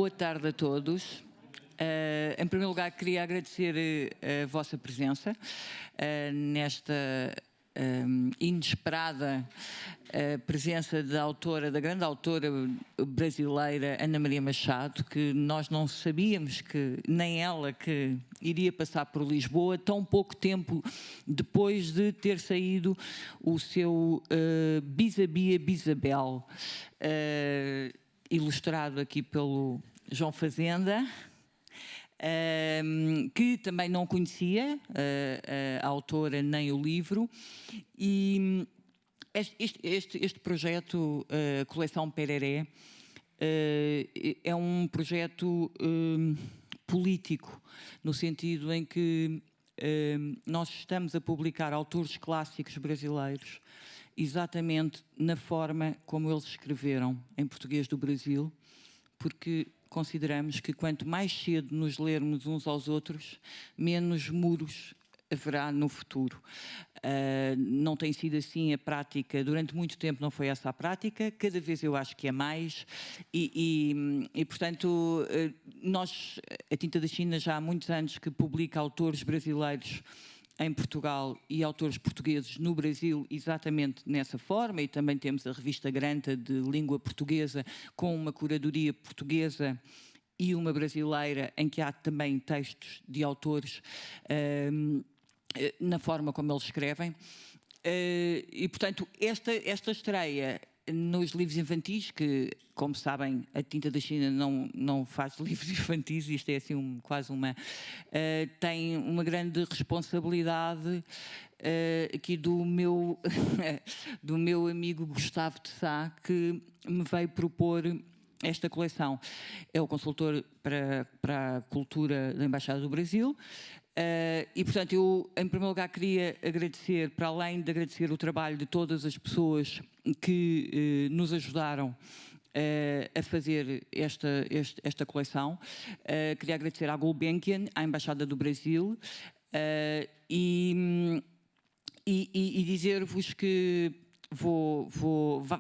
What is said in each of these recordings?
Boa tarde a todos. Em primeiro lugar, queria agradecer a vossa presença nesta inesperada presença da grande autora brasileira Ana Maria Machado, que nós não sabíamos, que nem ela, que iria passar por Lisboa tão pouco tempo depois de ter saído o seu Bisabia Bisabel, ilustrado aqui pelo João Fazenda, que também não conhecia a autora nem o livro. E este projeto, Coleção Pereré, é um projeto político, no sentido em que nós estamos a publicar autores clássicos brasileiros exatamente na forma como eles escreveram em português do Brasil, porque consideramos que quanto mais cedo nos lermos uns aos outros, menos muros haverá no futuro. Não tem sido assim a prática, durante muito tempo não foi essa a prática, cada vez eu acho que é mais, e portanto, a Tinta da China já há muitos anos que publica autores brasileiros em Portugal e autores portugueses no Brasil exatamente nessa forma, e também temos a revista Granta de língua portuguesa com uma curadoria portuguesa e uma brasileira em que há também textos de autores na forma como eles escrevem. E portanto esta estreia nos livros infantis, que, como sabem, a Tinta da China não faz livros infantis, isto é assim quase uma... tem uma grande responsabilidade aqui do meu amigo Gustavo de Sá, que me veio propor esta coleção. É o consultor para a cultura da Embaixada do Brasil. E, portanto, eu, em primeiro lugar, queria agradecer, para além de agradecer o trabalho de todas as pessoas que nos ajudaram a fazer esta coleção, queria agradecer à Gulbenkian, à Embaixada do Brasil, e dizer-vos que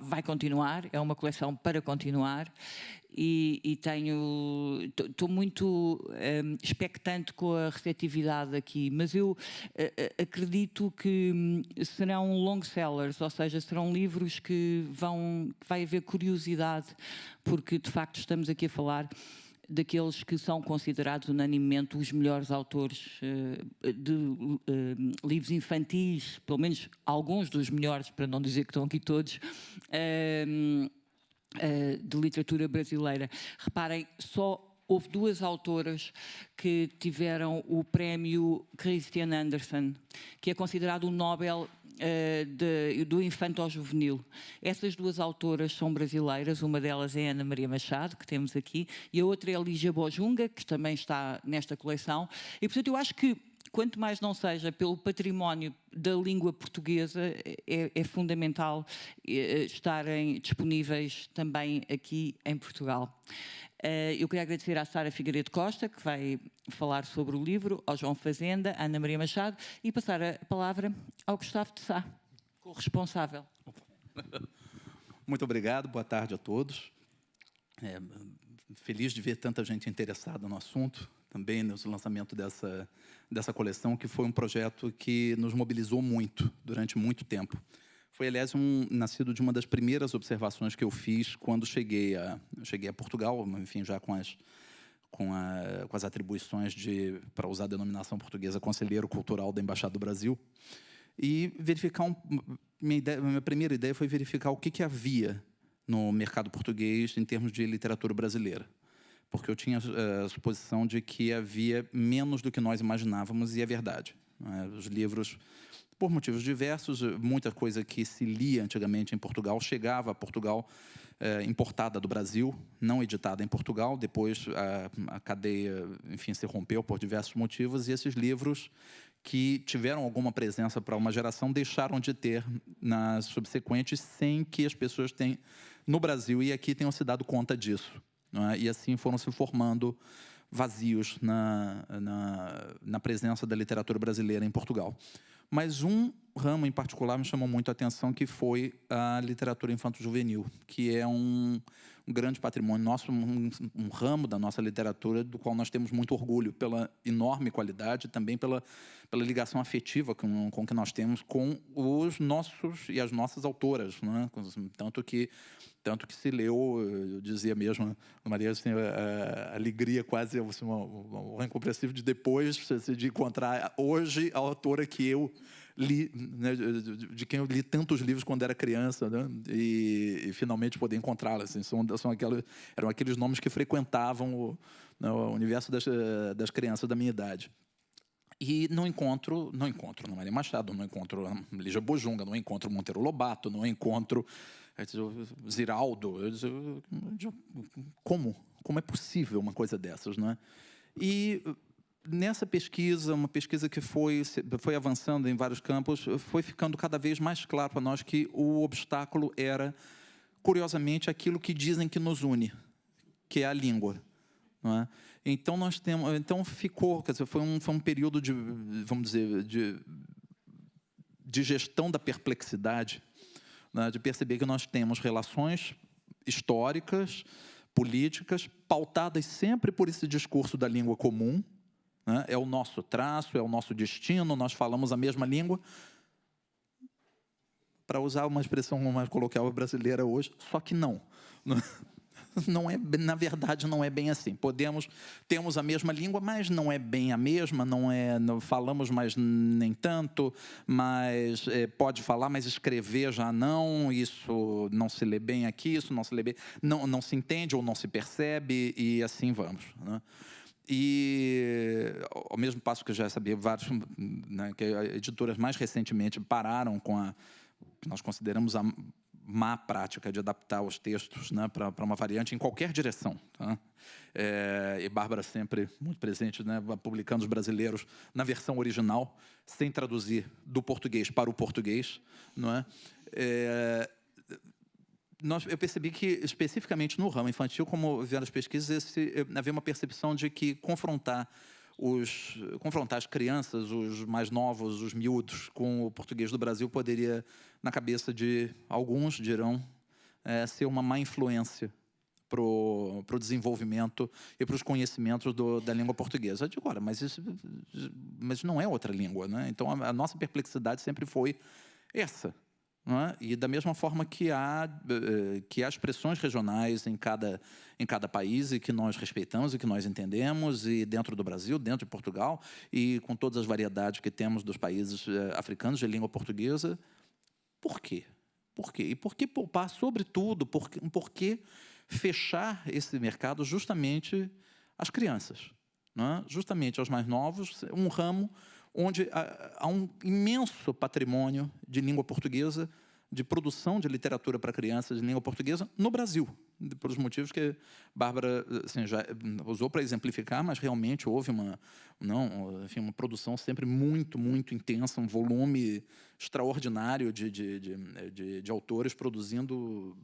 vai continuar, é uma coleção para continuar, e estou muito expectante com a receptividade aqui, mas eu acredito que serão long sellers, ou seja, serão livros que vai haver curiosidade, porque de facto estamos aqui a falar daqueles que são considerados unanimemente os melhores autores de livros infantis, pelo menos alguns dos melhores, para não dizer que estão aqui todos, de literatura brasileira. Reparem, só houve duas autoras que tiveram o prémio Christian Andersen, que é considerado o Nobel do infanto-juvenil. Essas duas autoras são brasileiras, uma delas é Ana Maria Machado, que temos aqui, e a outra é a Lígia Bojunga, que também está nesta coleção. E, portanto, eu acho que, quanto mais não seja pelo património da língua portuguesa, é fundamental estarem disponíveis também aqui em Portugal. Eu queria agradecer à Sara Figueiredo Costa, que vai falar sobre o livro, ao João Fazenda, à Ana Maria Machado, e passar a palavra ao Gustavo de Sá, corresponsável. Muito obrigado, boa tarde a todos. Feliz de ver tanta gente interessada no assunto, também no lançamento dessa coleção, que foi um projeto que nos mobilizou muito, durante muito tempo. Foi, aliás, nascido de uma das primeiras observações que eu fiz quando cheguei a Portugal, enfim, já com as atribuições para usar a denominação portuguesa, conselheiro cultural da Embaixada do Brasil, e verificar minha primeira ideia foi verificar o que havia no mercado português em termos de literatura brasileira, porque eu tinha a suposição de que havia menos do que nós imaginávamos, e é verdade. Os livros, por motivos diversos, muita coisa que se lia antigamente em Portugal chegava a Portugal importada do Brasil, não editada em Portugal. Depois a cadeia, enfim, se rompeu por diversos motivos, e esses livros que tiveram alguma presença para uma geração deixaram de ter nas subsequentes, sem que as pessoas no Brasil e aqui tenham se dado conta disso, não é? E assim foram se formando vazios na presença da literatura brasileira em Portugal. Mas um ramo em particular me chamou muito a atenção, que foi a literatura infanto-juvenil, que é um grande patrimônio nosso, um ramo da nossa literatura, do qual nós temos muito orgulho, pela enorme qualidade, também pela ligação afetiva com que nós temos com os nossos e as nossas autoras, né? Tanto que se leu, eu dizia mesmo, Maria, assim, a alegria quase assim, um incompreensível de depois de encontrar hoje a autora que eu li, né, de quem eu li tantos livros quando era criança, né, e finalmente poder encontrá-la. Assim, eram aqueles nomes que frequentavam o universo das crianças da minha idade. E não encontro no Maria Machado, não encontro Lígia Bojunga, não encontro Monteiro Lobato, não encontro Ziraldo. Como é possível uma coisa dessas, não é? E nessa pesquisa, uma pesquisa que foi avançando em vários campos, foi ficando cada vez mais claro para nós que o obstáculo era, curiosamente, aquilo que dizem que nos une, que é a língua. Não é? Então ficou, quer dizer, foi um período de, vamos dizer, de gestão da perplexidade, né, de perceber que nós temos relações históricas, políticas, pautadas sempre por esse discurso da língua comum, né, é o nosso traço, é o nosso destino, nós falamos a mesma língua, para usar uma expressão mais coloquial brasileira hoje, só que não. Não é, na verdade, não é bem assim. Temos a mesma língua, mas não é bem a mesma, não falamos, mas nem tanto, mas pode falar, mas escrever já não, isso não se lê bem aqui, isso não se lê bem, não se entende ou não se percebe, e assim vamos, né? E, ao mesmo passo que eu já sabia, vários, né, que editoras mais recentemente pararam com a que nós consideramos a má prática de adaptar os textos, né, para uma variante em qualquer direção. Tá? E Bárbara sempre muito presente, né, publicando os brasileiros na versão original, sem traduzir do português para o português. Não é? Eu percebi que, especificamente no ramo infantil, como vendo as pesquisas, havia uma percepção de que confrontar as crianças, os mais novos, os miúdos, com o português do Brasil poderia, na cabeça de alguns, dirão, ser uma má influência para o desenvolvimento e para os conhecimentos da língua portuguesa. Eu digo, ora, mas não é outra língua, né? Então, a nossa perplexidade sempre foi essa. Não é? E da mesma forma que há expressões regionais em cada país e que nós respeitamos e que nós entendemos, e dentro do Brasil, dentro de Portugal, e com todas as variedades que temos dos países africanos de língua portuguesa, por quê? Por quê? E por que poupar, sobretudo, por que fechar esse mercado justamente às crianças, não é? Justamente aos mais novos, um ramo onde há um imenso patrimônio de língua portuguesa, de produção de literatura para crianças de língua portuguesa no Brasil, por os motivos que Bárbara assim, já usou para exemplificar, mas realmente houve uma produção sempre muito, muito intensa, um volume extraordinário de autores produzindo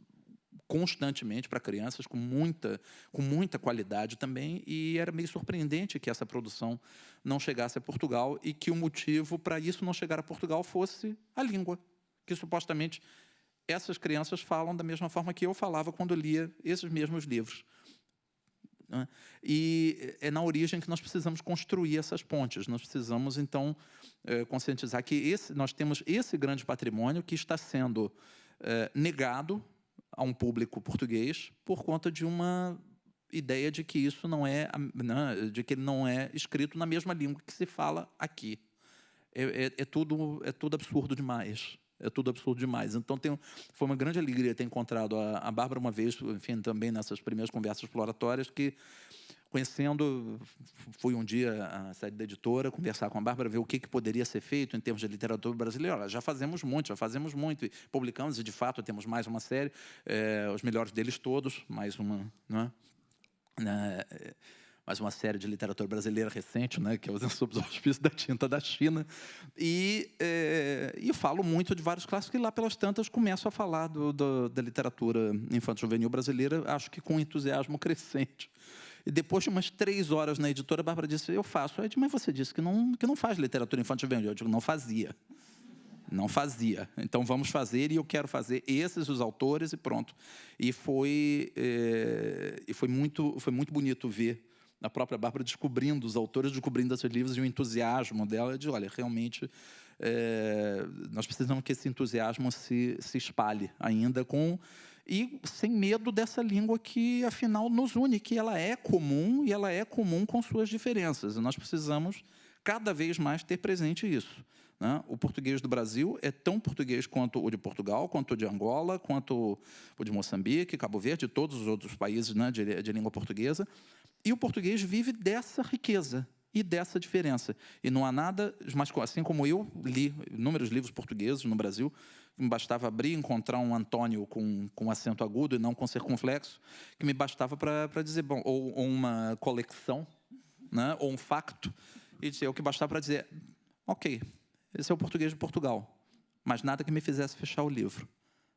constantemente para crianças, com muita qualidade também, e era meio surpreendente que essa produção não chegasse a Portugal e que o motivo para isso não chegar a Portugal fosse a língua, que supostamente essas crianças falam da mesma forma que eu falava quando lia esses mesmos livros. E é na origem que nós precisamos construir essas pontes, nós precisamos, então, conscientizar que nós temos esse grande patrimônio que está sendo negado a um público português por conta de uma ideia de que isso não é, né, de que ele não é escrito na mesma língua que se fala aqui. É tudo absurdo demais. É tudo absurdo demais. Então, foi uma grande alegria ter encontrado a Bárbara uma vez, enfim, também nessas primeiras conversas exploratórias, que, conhecendo, fui um dia à sede da editora conversar com a Bárbara, ver o que poderia ser feito em termos de literatura brasileira. Olha, já fazemos muito, e publicamos, e de fato temos mais uma série, os melhores deles todos, mais uma, né? Mais uma série de literatura brasileira recente, né, que é sob os auspícios da Tinta da China, e falo muito de vários clássicos, e lá pelas tantas começo a falar da literatura infanto-juvenil brasileira, acho que com entusiasmo crescente. E depois de umas 3 horas na editora, a Bárbara disse, eu faço. Aí eu disse, mas você disse que não faz literatura infanto-juvenil. Eu digo, não fazia. não fazia. Então, vamos fazer, e eu quero fazer esses os autores, e pronto. E foi muito bonito ver a própria Bárbara descobrindo os autores, descobrindo esses livros, e o entusiasmo dela de, olha, realmente, nós precisamos que esse entusiasmo se espalhe ainda e sem medo dessa língua que, afinal, nos une, que ela é comum, e ela é comum com suas diferenças. E nós precisamos, cada vez mais, ter presente isso, né? O português do Brasil é tão português quanto o de Portugal, quanto o de Angola, quanto o de Moçambique, Cabo Verde, e todos os outros países, né, de língua portuguesa. E o português vive dessa riqueza e dessa diferença. E não há nada, mas assim como eu li inúmeros livros portugueses no Brasil, me bastava abrir e encontrar um Antônio com acento agudo e não com circunflexo, que me bastava para dizer, bom, ou uma coleção, né, ou um facto, e dizer, o que bastava para dizer, ok, esse é o português de Portugal, mas nada que me fizesse fechar o livro,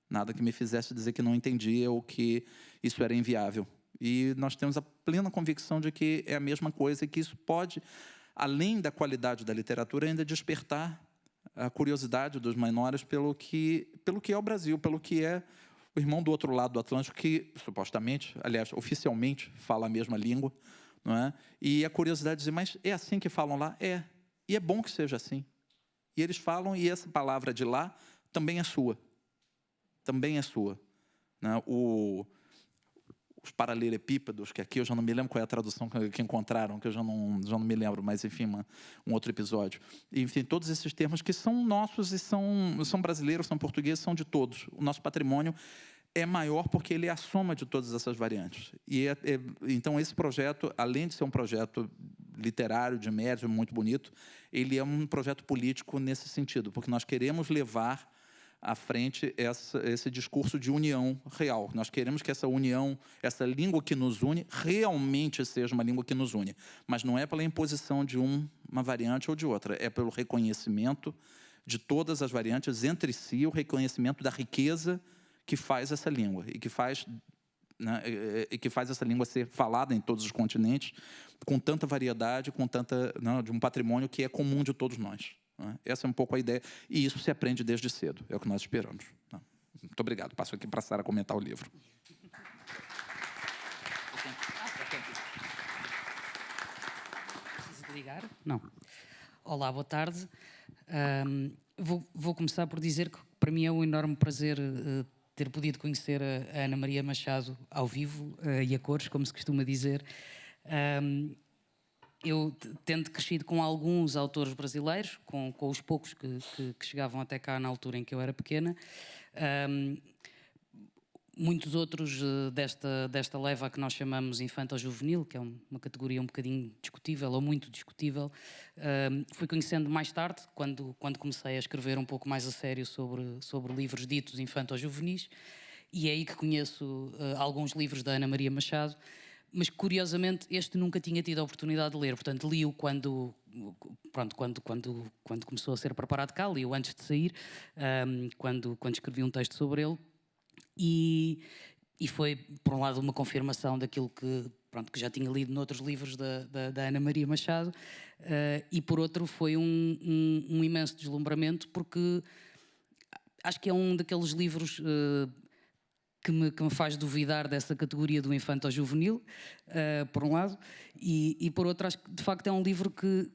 nada que me fizesse dizer que não entendia ou que isso era inviável. E nós temos a plena convicção de que é a mesma coisa, e que isso pode, além da qualidade da literatura, ainda despertar a curiosidade dos menores pelo que é o Brasil, pelo que é o irmão do outro lado do Atlântico, que supostamente, aliás, oficialmente, fala a mesma língua, não é? E a curiosidade de dizer, mas é assim que falam lá? É. E é bom que seja assim. E eles falam, e essa palavra de lá também é sua. Também é sua. Né? Os paralelepípedos, que aqui eu já não me lembro qual é a tradução que encontraram, que eu já não me lembro, mas, enfim, um outro episódio. Enfim, todos esses termos que são nossos e são brasileiros, são portugueses, são de todos. O nosso patrimônio é maior porque ele é a soma de todas essas variantes. E então, esse projeto, além de ser um projeto literário, de médium, muito bonito, ele é um projeto político nesse sentido, porque nós queremos levar à frente esse discurso de união real. Nós queremos que essa união, essa língua que nos une, realmente seja uma língua que nos une. Mas não é pela imposição de uma variante ou de outra, é pelo reconhecimento de todas as variantes entre si, o reconhecimento da riqueza que faz essa língua, e que faz essa língua ser falada em todos os continentes, com tanta variedade, de um patrimônio que é comum de todos nós. Essa é um pouco a ideia, e isso se aprende desde cedo, é o que nós esperamos. Muito obrigado. Passo aqui para a Sara comentar o livro. Preciso de ligar? Não. Olá, boa tarde. Vou começar por dizer que para mim é um enorme prazer ter podido conhecer a Ana Maria Machado ao vivo e a cores, como se costuma dizer. Eu, tendo crescido com alguns autores brasileiros, com os poucos que chegavam até cá na altura em que eu era pequena, muitos outros desta leva que nós chamamos infanto-juvenil, que é uma categoria um bocadinho discutível, ou muito discutível, fui conhecendo mais tarde, quando comecei a escrever um pouco mais a sério sobre livros ditos infanto-juvenis, e é aí que conheço alguns livros da Ana Maria Machado, mas curiosamente este nunca tinha tido a oportunidade de ler, portanto li-o quando começou a ser preparado cá, li-o antes de sair, quando escrevi um texto sobre ele, e foi, por um lado, uma confirmação daquilo que já tinha lido noutros livros da Ana Maria Machado, e por outro foi um imenso deslumbramento, porque acho que é um daqueles livros que me faz duvidar dessa categoria do infanto-juvenil, por um lado, e por outro acho que de facto é um livro que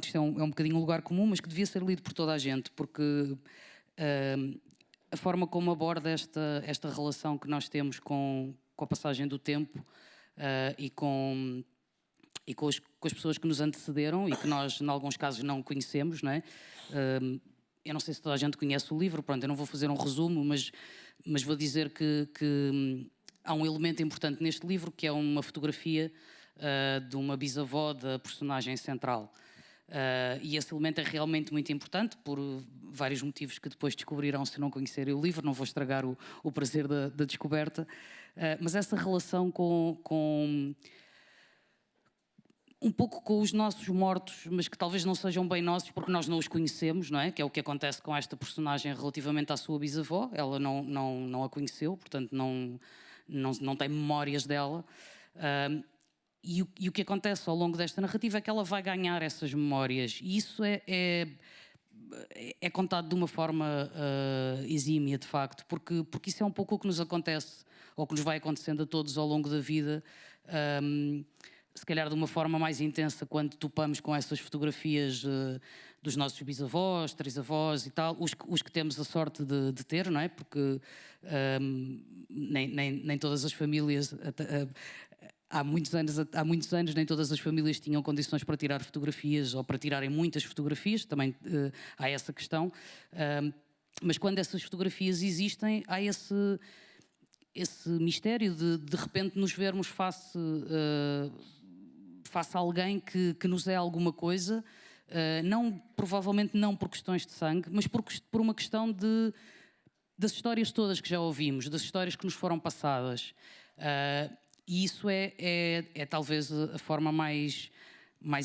isto é um bocadinho um lugar comum, mas que devia ser lido por toda a gente, porque a forma como aborda esta relação que nós temos com a passagem do tempo e com as pessoas que nos antecederam e que nós, em alguns casos, não conhecemos, não é? Eu não sei se toda a gente conhece o livro, eu não vou fazer um resumo, mas vou dizer que há um elemento importante neste livro, que é uma fotografia de uma bisavó da personagem central. E esse elemento é realmente muito importante, por vários motivos que depois descobrirão se não conhecerem o livro, não vou estragar o prazer da descoberta, mas essa relação com um pouco com os nossos mortos, mas que talvez não sejam bem nossos porque nós não os conhecemos, não é? Que é o que acontece com esta personagem relativamente à sua bisavó. Ela não a conheceu, portanto não tem memórias dela. E o que acontece ao longo desta narrativa é que ela vai ganhar essas memórias. E isso é contado de uma forma exímia, de facto, porque isso é um pouco o que nos acontece, ou que nos vai acontecendo a todos ao longo da vida, se calhar de uma forma mais intensa quando topamos com essas fotografias dos nossos bisavós, trisavós e tal, os que temos a sorte de ter, não é? Porque nem todas as famílias... Há muitos anos nem todas as famílias tinham condições para tirar fotografias ou para tirarem muitas fotografias, também há essa questão. Mas quando essas fotografias existem, há esse mistério de repente nos vermos face a alguém que nos é alguma coisa, provavelmente não por questões de sangue, mas por uma questão das histórias todas que já ouvimos, das histórias que nos foram passadas. E isso é talvez a forma mais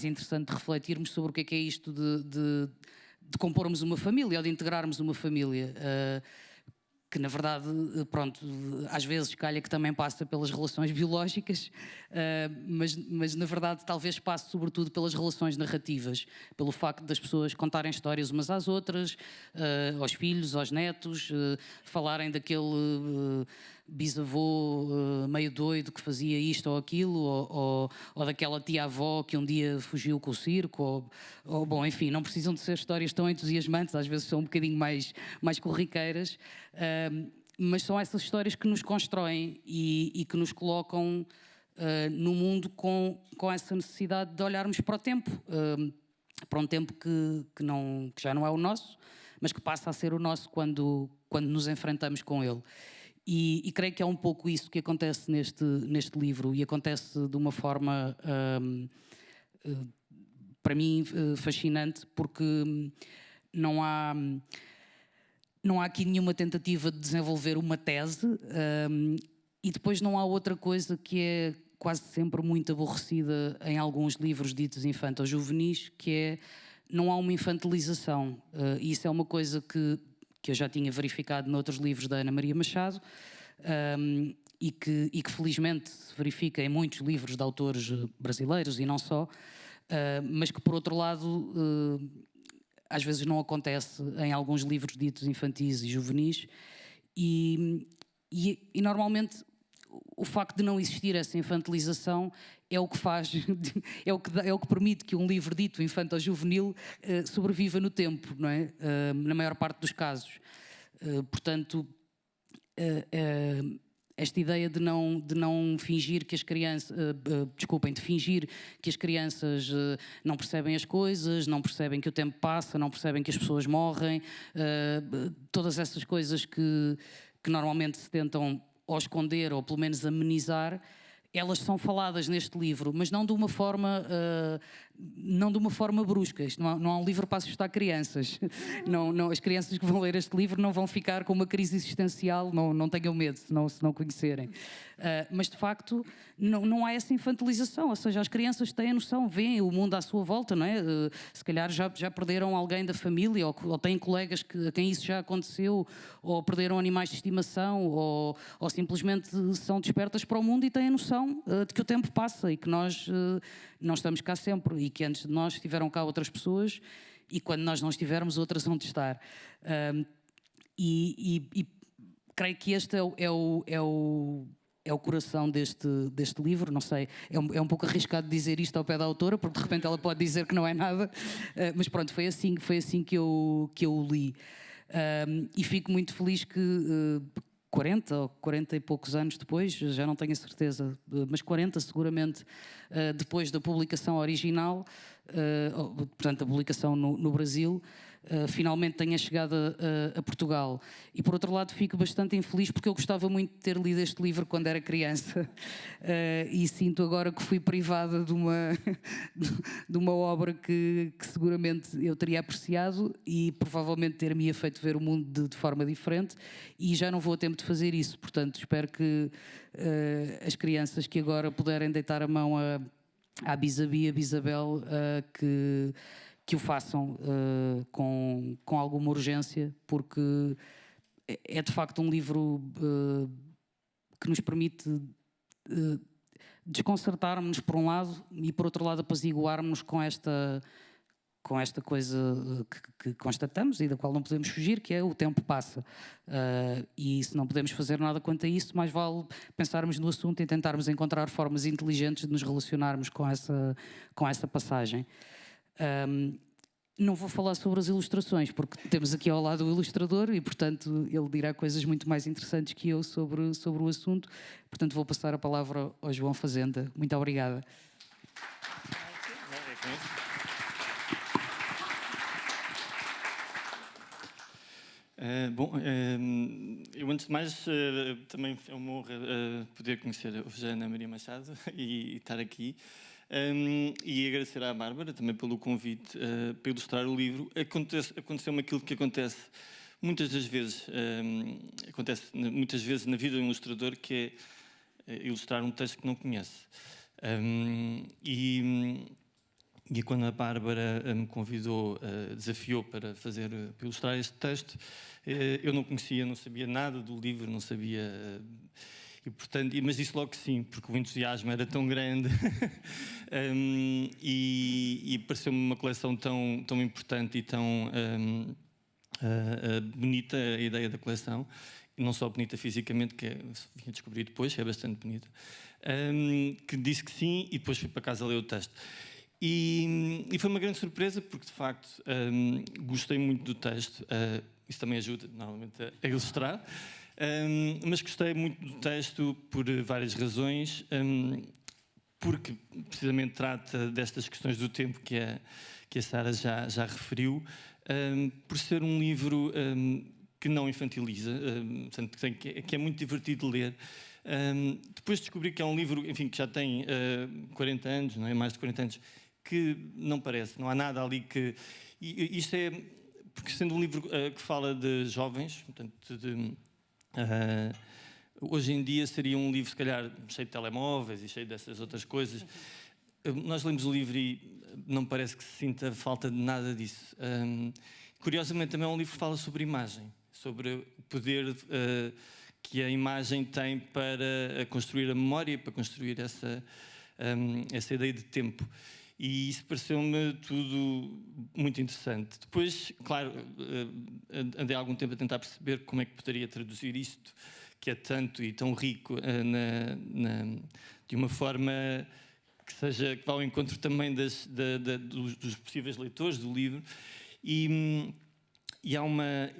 interessante de refletirmos sobre o que é isto de compormos uma família ou de integrarmos uma família. Que na verdade, pronto, às vezes calha que também passa pelas relações biológicas, mas na verdade talvez passe sobretudo pelas relações narrativas, pelo facto das pessoas contarem histórias umas às outras, aos filhos, aos netos, falarem daquele bisavô meio doido que fazia isto ou aquilo, ou daquela tia-avó que um dia fugiu com o circo, ou bom, enfim, não precisam de ser histórias tão entusiasmantes, às vezes são um bocadinho mais corriqueiras, mas são essas histórias que nos constroem e que nos colocam no mundo com essa necessidade de olharmos para o tempo, para um tempo que já não é o nosso, mas que passa a ser o nosso quando nos enfrentamos com ele. E creio que é um pouco isso que acontece neste livro, e acontece de uma forma, para mim, fascinante, porque não há aqui nenhuma tentativa de desenvolver uma tese, e depois não há outra coisa que é quase sempre muito aborrecida em alguns livros ditos infanto-juvenis, que é, não há uma infantilização. E isso é uma coisa que eu já tinha verificado noutros livros da Ana Maria Machado, e que felizmente se verifica em muitos livros de autores brasileiros e não só, mas que por outro lado às vezes não acontece em alguns livros ditos infantis e juvenis, e normalmente o facto de não existir essa infantilização é o que faz, é o que permite que um livro dito infanto-juvenil sobreviva no tempo, não é? Na maior parte dos casos. Portanto, esta ideia de não fingir que as crianças, de fingir que as crianças não percebem as coisas, não percebem que o tempo passa, não percebem que as pessoas morrem, todas essas coisas que normalmente se tentam ou esconder ou pelo menos amenizar, elas são faladas neste livro, mas não de uma forma brusca. Isto não há um livro para assustar crianças. Não, as crianças que vão ler este livro não vão ficar com uma crise existencial, não tenham medo se não conhecerem. Mas de facto não há essa infantilização, ou seja, as crianças têm a noção, veem o mundo à sua volta, não é? Se calhar já perderam alguém da família, ou têm colegas a quem isso já aconteceu, ou perderam animais de estimação, ou simplesmente são despertas para o mundo e têm a noção de que o tempo passa e que nós não estamos cá sempre, e que antes de nós estiveram cá outras pessoas, e quando nós não estivermos, outras vão de estar. E creio que este é o coração deste livro. Não sei, é um pouco arriscado dizer isto ao pé da autora, porque de repente ela pode dizer que não é nada, mas pronto, foi assim que eu o li. E fico muito feliz que 40 ou 40 e poucos anos depois, já não tenho a certeza, mas 40 seguramente, depois da publicação original, portanto a publicação no Brasil, finalmente tenha chegado a Portugal. E por outro lado fico bastante infeliz porque eu gostava muito de ter lido este livro quando era criança, e sinto agora que fui privada de uma obra que seguramente eu teria apreciado e provavelmente ter-me feito ver o mundo de forma diferente, e já não vou a tempo de fazer isso. Portanto, espero que as crianças que agora puderem deitar a mão à Bisabia, a Bisabel, que o façam com alguma urgência, porque é de facto um livro que nos permite desconcertar-nos por um lado e por outro lado apaziguar-nos com esta com esta coisa que constatamos e da qual não podemos fugir, que é o tempo passa. E se não podemos fazer nada quanto a isso, mais vale pensarmos no assunto e tentarmos encontrar formas inteligentes de nos relacionarmos com essa passagem. Não vou falar sobre as ilustrações, porque temos aqui ao lado o ilustrador e, portanto, ele dirá coisas muito mais interessantes que eu sobre o assunto. Portanto, vou passar a palavra ao João Fazenda. Muito obrigada. Eu antes de mais também é uma honra poder conhecer a Ana Maria Machado e estar aqui, e agradecer à Bárbara também pelo convite para ilustrar o livro. Aconteceu-me aquilo que acontece muitas das vezes, na vida de um ilustrador, que é ilustrar um texto que não conhece. E quando a Bárbara me convidou, desafiou para ilustrar este texto, eu não conhecia, não sabia nada do livro, não sabia... E, portanto, mas disse logo que sim, porque o entusiasmo era tão grande e pareceu-me uma coleção tão importante e tão bonita, a ideia da coleção. E não só bonita fisicamente, que vim a descobrir depois, é bastante bonita, que disse que sim e depois fui para casa ler o texto. E foi uma grande surpresa, porque de facto gostei muito do texto, isso também ajuda normalmente a ilustrar, mas gostei muito do texto por várias razões, porque precisamente trata destas questões do tempo que a Sara já referiu, por ser um livro que não infantiliza, portanto, que é muito divertido de ler. Depois descobri que é um livro, enfim, que já tem 40 anos, não é? Mais de 40 anos, que não parece, não há nada ali que... E isto é... Porque sendo um livro que fala de jovens, portanto, hoje em dia seria um livro, se calhar, cheio de telemóveis e cheio dessas outras coisas. Nós lemos o livro e não parece que se sinta falta de nada disso. Curiosamente, também é um livro que fala sobre imagem, sobre o poder que a imagem tem para construir a memória, para construir essa ideia de tempo. E isso pareceu-me tudo muito interessante. Depois, claro, andei há algum tempo a tentar perceber como é que poderia traduzir isto, que é tanto e tão rico, de uma forma que vá ao encontro também dos possíveis leitores do livro. E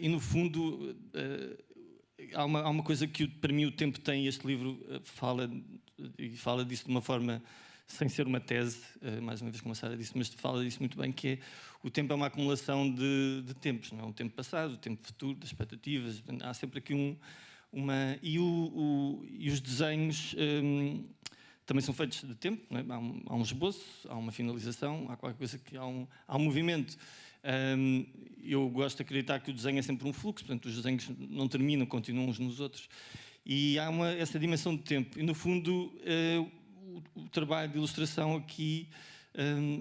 no fundo, há uma coisa que para mim o tempo tem, e este livro fala disso de uma forma... sem ser uma tese, mais uma vez como a Sara disse, mas fala disso muito bem, que é o tempo é uma acumulação de tempos, não é? O tempo passado, o tempo futuro, das expectativas, há sempre aqui uma... E os desenhos também são feitos de tempo, não é? Há um esboço, há uma finalização, há qualquer coisa que há um movimento. Eu gosto de acreditar que o desenho é sempre um fluxo, portanto os desenhos não terminam, continuam uns nos outros. E há essa dimensão de tempo. E no fundo... o trabalho de ilustração aqui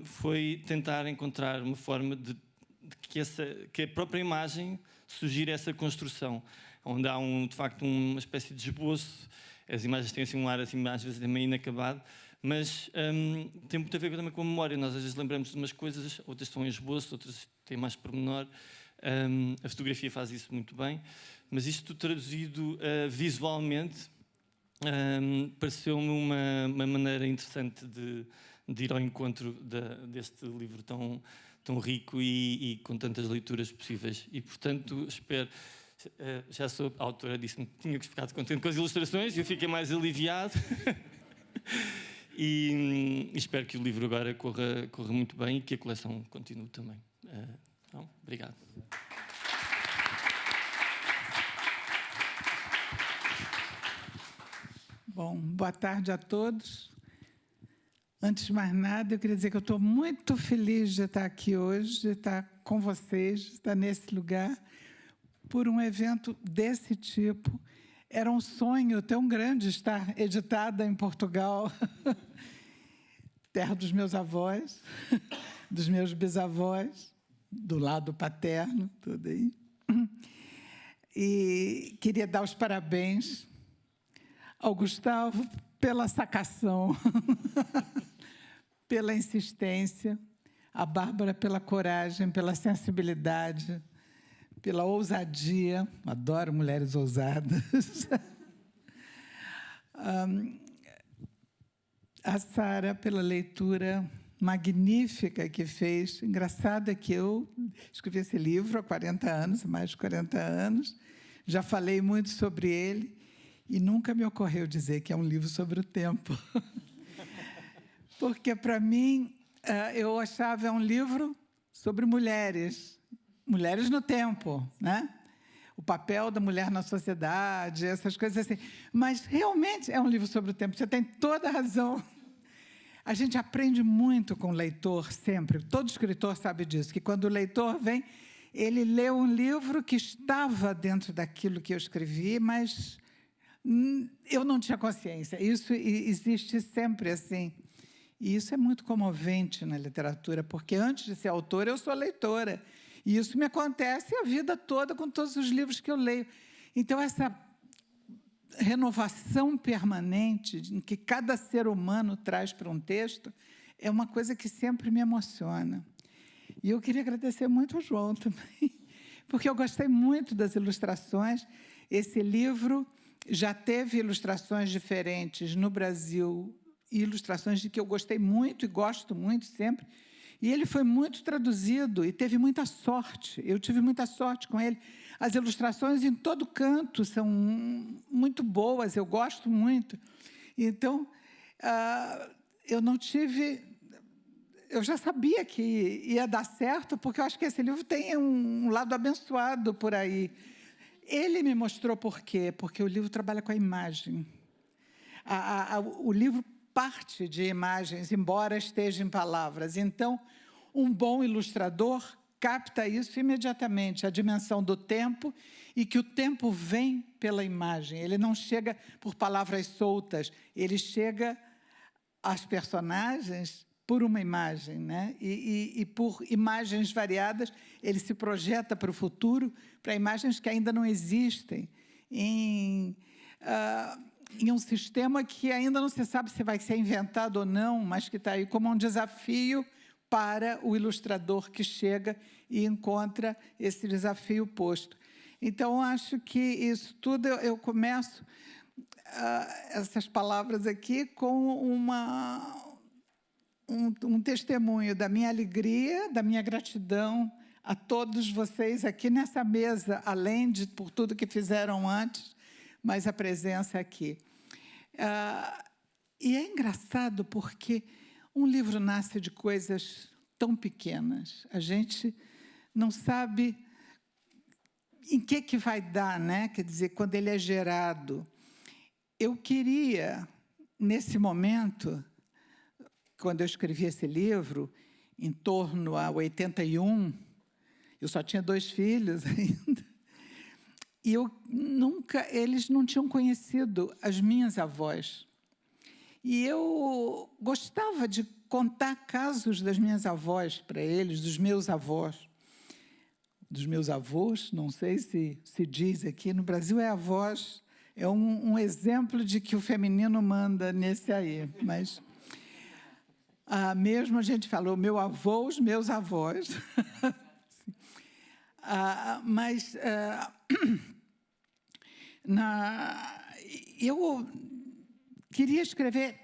foi tentar encontrar uma forma de que a própria imagem sugira essa construção, onde há de facto uma espécie de esboço. As imagens têm assim um ar assim, às vezes meio inacabado, mas tem muito a ver também com a memória. Nós às vezes lembramos de umas coisas, outras estão em esboço, outras têm mais pormenor. A fotografia faz isso muito bem, mas isto traduzido visualmente pareceu-me uma maneira interessante de ir ao encontro deste livro tão rico e com tantas leituras possíveis. E, portanto, espero... já sou... A autora disse-me que tinha ficado contente com as ilustrações e eu fiquei mais aliviado. E espero que o livro agora corra muito bem e que a coleção continue também. Então, obrigado. Bom, boa tarde a todos. Antes de mais nada, eu queria dizer que eu estou muito feliz de estar aqui hoje, de estar com vocês, de estar nesse lugar, por um evento desse tipo. Era um sonho tão grande estar editada em Portugal, terra dos meus avós, dos meus bisavós, do lado paterno, tudo aí. E queria dar os parabéns ao Gustavo pela sacação, pela insistência, a Bárbara pela coragem, pela sensibilidade, pela ousadia. Adoro mulheres ousadas. A Sara pela leitura magnífica que fez. Engraçado é que eu escrevi esse livro há 40 anos, mais de 40 anos. Já falei muito sobre ele e nunca me ocorreu dizer que é um livro sobre o tempo. Porque, para mim, eu achava um livro sobre mulheres no tempo, né? O papel da mulher na sociedade, essas coisas assim. Mas, realmente, é um livro sobre o tempo. Você tem toda a razão. A gente aprende muito com o leitor, sempre. Todo escritor sabe disso, que quando o leitor vem, ele lê um livro que estava dentro daquilo que eu escrevi, mas eu não tinha consciência. Isso existe sempre assim. E isso é muito comovente na literatura, porque antes de ser autora, eu sou leitora. E isso me acontece a vida toda com todos os livros que eu leio. Então, essa renovação permanente que cada ser humano traz para um texto é uma coisa que sempre me emociona. E eu queria agradecer muito ao João também, porque eu gostei muito das ilustrações. Esse livro já teve ilustrações diferentes no Brasil, ilustrações de que eu gostei muito e gosto muito sempre. E ele foi muito traduzido e teve muita sorte. Eu tive muita sorte com ele. As ilustrações em todo canto são muito boas, eu gosto muito. Então, eu não tive... Eu já sabia que ia dar certo, porque eu acho que esse livro tem um lado abençoado por aí. Ele me mostrou por quê? Porque o livro trabalha com a imagem. O livro parte de imagens, embora esteja em palavras. Então, um bom ilustrador capta isso imediatamente, a dimensão do tempo, e que o tempo vem pela imagem. Ele não chega por palavras soltas, ele chega às personagens por uma imagem, né? E por imagens variadas, ele se projeta para o futuro, para imagens que ainda não existem, em um sistema que ainda não se sabe se vai ser inventado ou não, mas que está aí como um desafio para o ilustrador que chega e encontra esse desafio posto. Então, acho que isso tudo, eu começo essas palavras aqui com um testemunho da minha alegria, da minha gratidão a todos vocês aqui nessa mesa, além de por tudo que fizeram antes, mas a presença aqui. E é engraçado porque um livro nasce de coisas tão pequenas. A gente não sabe em que vai dar, né? Quer dizer, quando ele é gerado. Eu queria, nesse momento, quando eu escrevi esse livro, em torno a 81, eu só tinha 2 filhos ainda, e eles não tinham conhecido as minhas avós. E eu gostava de contar casos das minhas avós para eles, dos meus avós. Dos meus avós, não sei se diz aqui, no Brasil é avós, é um exemplo de que o feminino manda nesse aí, mas... mesmo a gente falou, meu avô, os meus avós. Eu queria escrever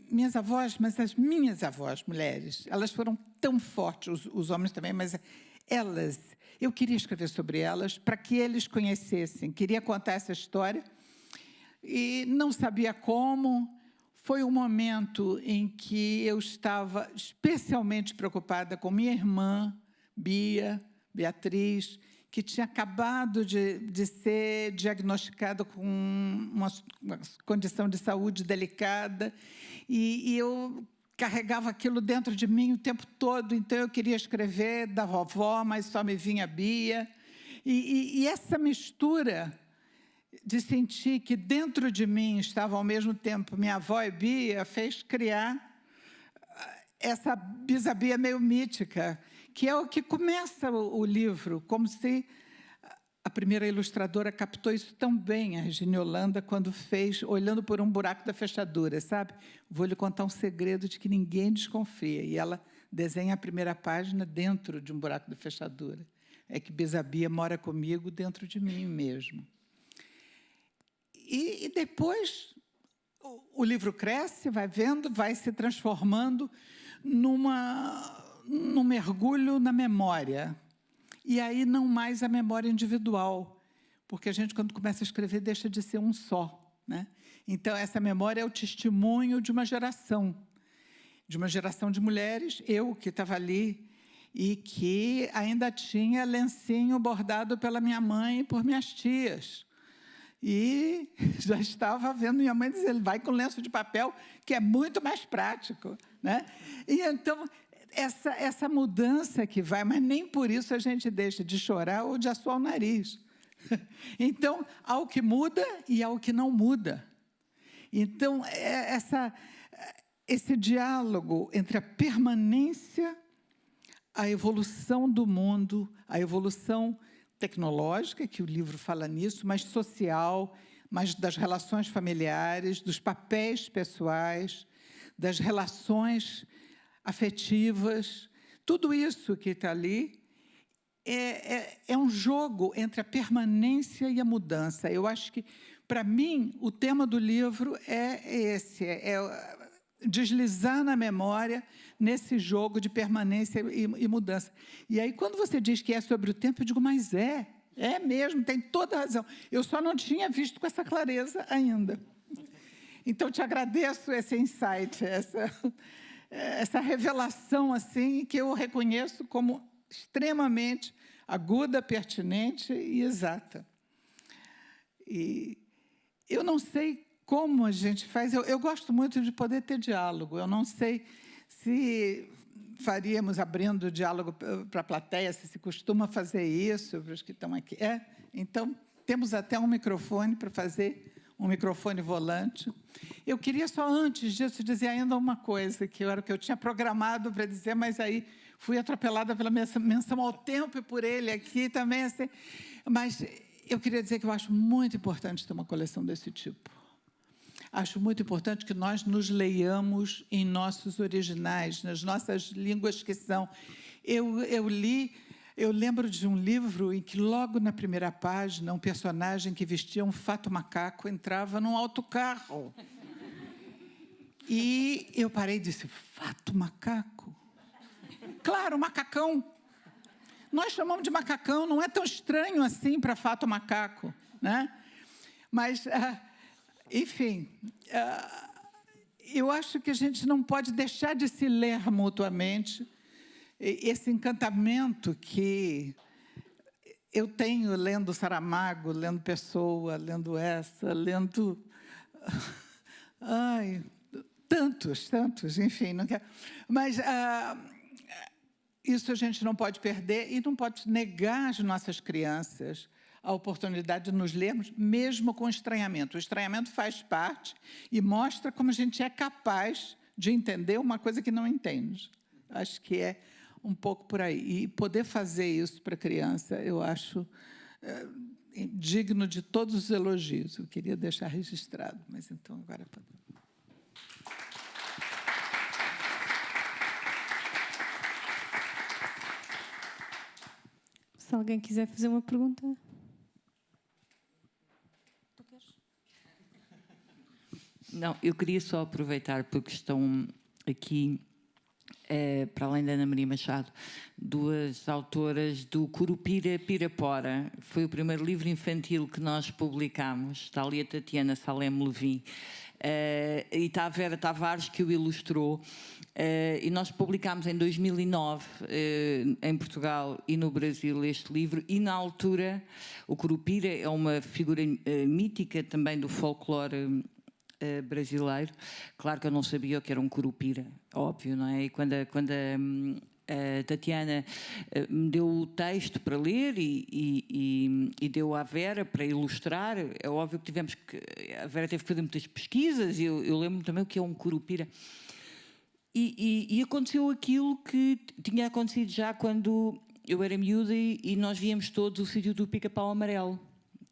minhas avós, mas as minhas avós, mulheres, elas foram tão fortes, os homens também, mas elas, eu queria escrever sobre elas para que eles conhecessem, queria contar essa história e não sabia como. Foi um momento em que eu estava especialmente preocupada com minha irmã, Beatriz, que tinha acabado de ser diagnosticada com uma condição de saúde delicada, e eu carregava aquilo dentro de mim o tempo todo, então eu queria escrever da vovó, mas só me vinha Bia. E essa mistura de sentir que dentro de mim estava ao mesmo tempo minha avó e Bia, fez criar essa bisabia meio mítica, que é o que começa o livro, como se a primeira ilustradora captou isso tão bem, a Regina Holanda, quando fez Olhando por um Buraco da Fechadura, sabe? Vou lhe contar um segredo de que ninguém desconfia, e ela desenha a primeira página dentro de um buraco de fechadura. É que Besabia mora comigo dentro de mim mesmo. E depois o livro cresce, vai vendo, vai se transformando num mergulho na memória. E aí não mais a memória individual, porque a gente, quando começa a escrever, deixa de ser um só, né? Então, essa memória é o testemunho de uma geração de mulheres, eu que estava ali, e que ainda tinha lencinho bordado pela minha mãe e por minhas tias. E já estava vendo minha mãe dizer, vai com lenço de papel, que é muito mais prático, né? E então, essa mudança que vai, mas nem por isso a gente deixa de chorar ou de assoar o nariz. Então, há o que muda e há o que não muda. Então, esse diálogo entre a permanência, a evolução do mundo, a evolução tecnológica, que o livro fala nisso, mas social, mas das relações familiares, dos papéis pessoais, das relações afetivas, tudo isso que está ali é um jogo entre a permanência e a mudança. Eu acho que, para mim, o tema do livro é esse, é deslizar na memória nesse jogo de permanência e mudança. E aí, quando você diz que é sobre o tempo, eu digo, mas é mesmo, tem toda a razão. Eu só não tinha visto com essa clareza ainda. Então, te agradeço esse insight, essa revelação, assim, que eu reconheço como extremamente aguda, pertinente e exata. E eu não sei como a gente faz. Eu gosto muito de poder ter diálogo. Eu não sei se faríamos abrindo diálogo para a plateia, se costuma fazer isso, para os que estão aqui. Então, temos até um microfone para fazer, um microfone volante. Eu queria só, antes disso, dizer ainda uma coisa, que era o que eu tinha programado para dizer, mas aí fui atropelada pela menção ao tempo e por ele aqui também. Assim. Mas eu queria dizer que eu acho muito importante ter uma coleção desse tipo. Acho muito importante que nós nos leiamos em nossos originais, nas nossas línguas que são. Eu lembro de um livro em que, logo na primeira página, um personagem que vestia um fato macaco entrava num autocarro. E eu parei e disse, fato macaco? Claro, macacão. Nós chamamos de macacão, não é tão estranho assim para fato macaco, né? Mas... enfim, eu acho que a gente não pode deixar de se ler mutuamente. Esse encantamento que eu tenho lendo Saramago, lendo Pessoa, lendo essa, lendo... Ai, tantos, enfim. Não quero... Mas isso a gente não pode perder e não pode negar às nossas crianças a oportunidade de nos lermos, mesmo com estranhamento. O estranhamento faz parte e mostra como a gente é capaz de entender uma coisa que não entende. Acho que é um pouco por aí. E poder fazer isso para a criança, eu acho digno de todos os elogios. Eu queria deixar registrado, mas então agora... Se alguém quiser fazer uma pergunta... Não, eu queria só aproveitar, porque estão aqui, para além da Ana Maria Machado, duas autoras do Curupira Pirapora. Foi o primeiro livro infantil que nós publicámos. Está ali a Tatiana Salem Levin. E está a Vera Tavares, que o ilustrou. E nós publicámos em 2009, em Portugal e no Brasil, este livro. E, na altura, o Curupira é uma figura mítica também do folclore brasileiro. Claro que eu não sabia o que era um curupira, óbvio, não é? E quando a Tatiana me deu o texto para ler e deu à Vera para ilustrar, é óbvio que a Vera teve que fazer muitas pesquisas, e eu lembro-me também o que é um curupira. E aconteceu aquilo que tinha acontecido já quando eu era miúda e nós víamos todos o Sítio do Pica-Pau Amarelo,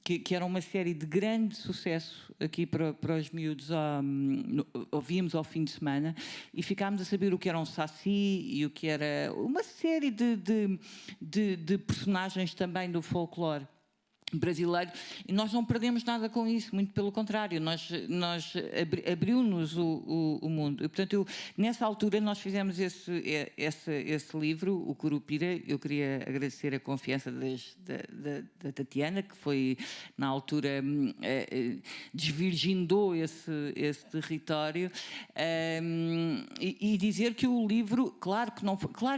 que era uma série de grande sucesso aqui para os miúdos, ouvíamos ao fim de semana, e ficámos a saber o que era um saci e o que era uma série de personagens também do folclore brasileiro, e nós não perdemos nada com isso, muito pelo contrário, abriu-nos o mundo. E, portanto, nessa altura nós fizemos esse livro, o Curupira. Eu queria agradecer a confiança da Tatiana, que foi, na altura, desvirgindou esse território, e dizer que o livro, claro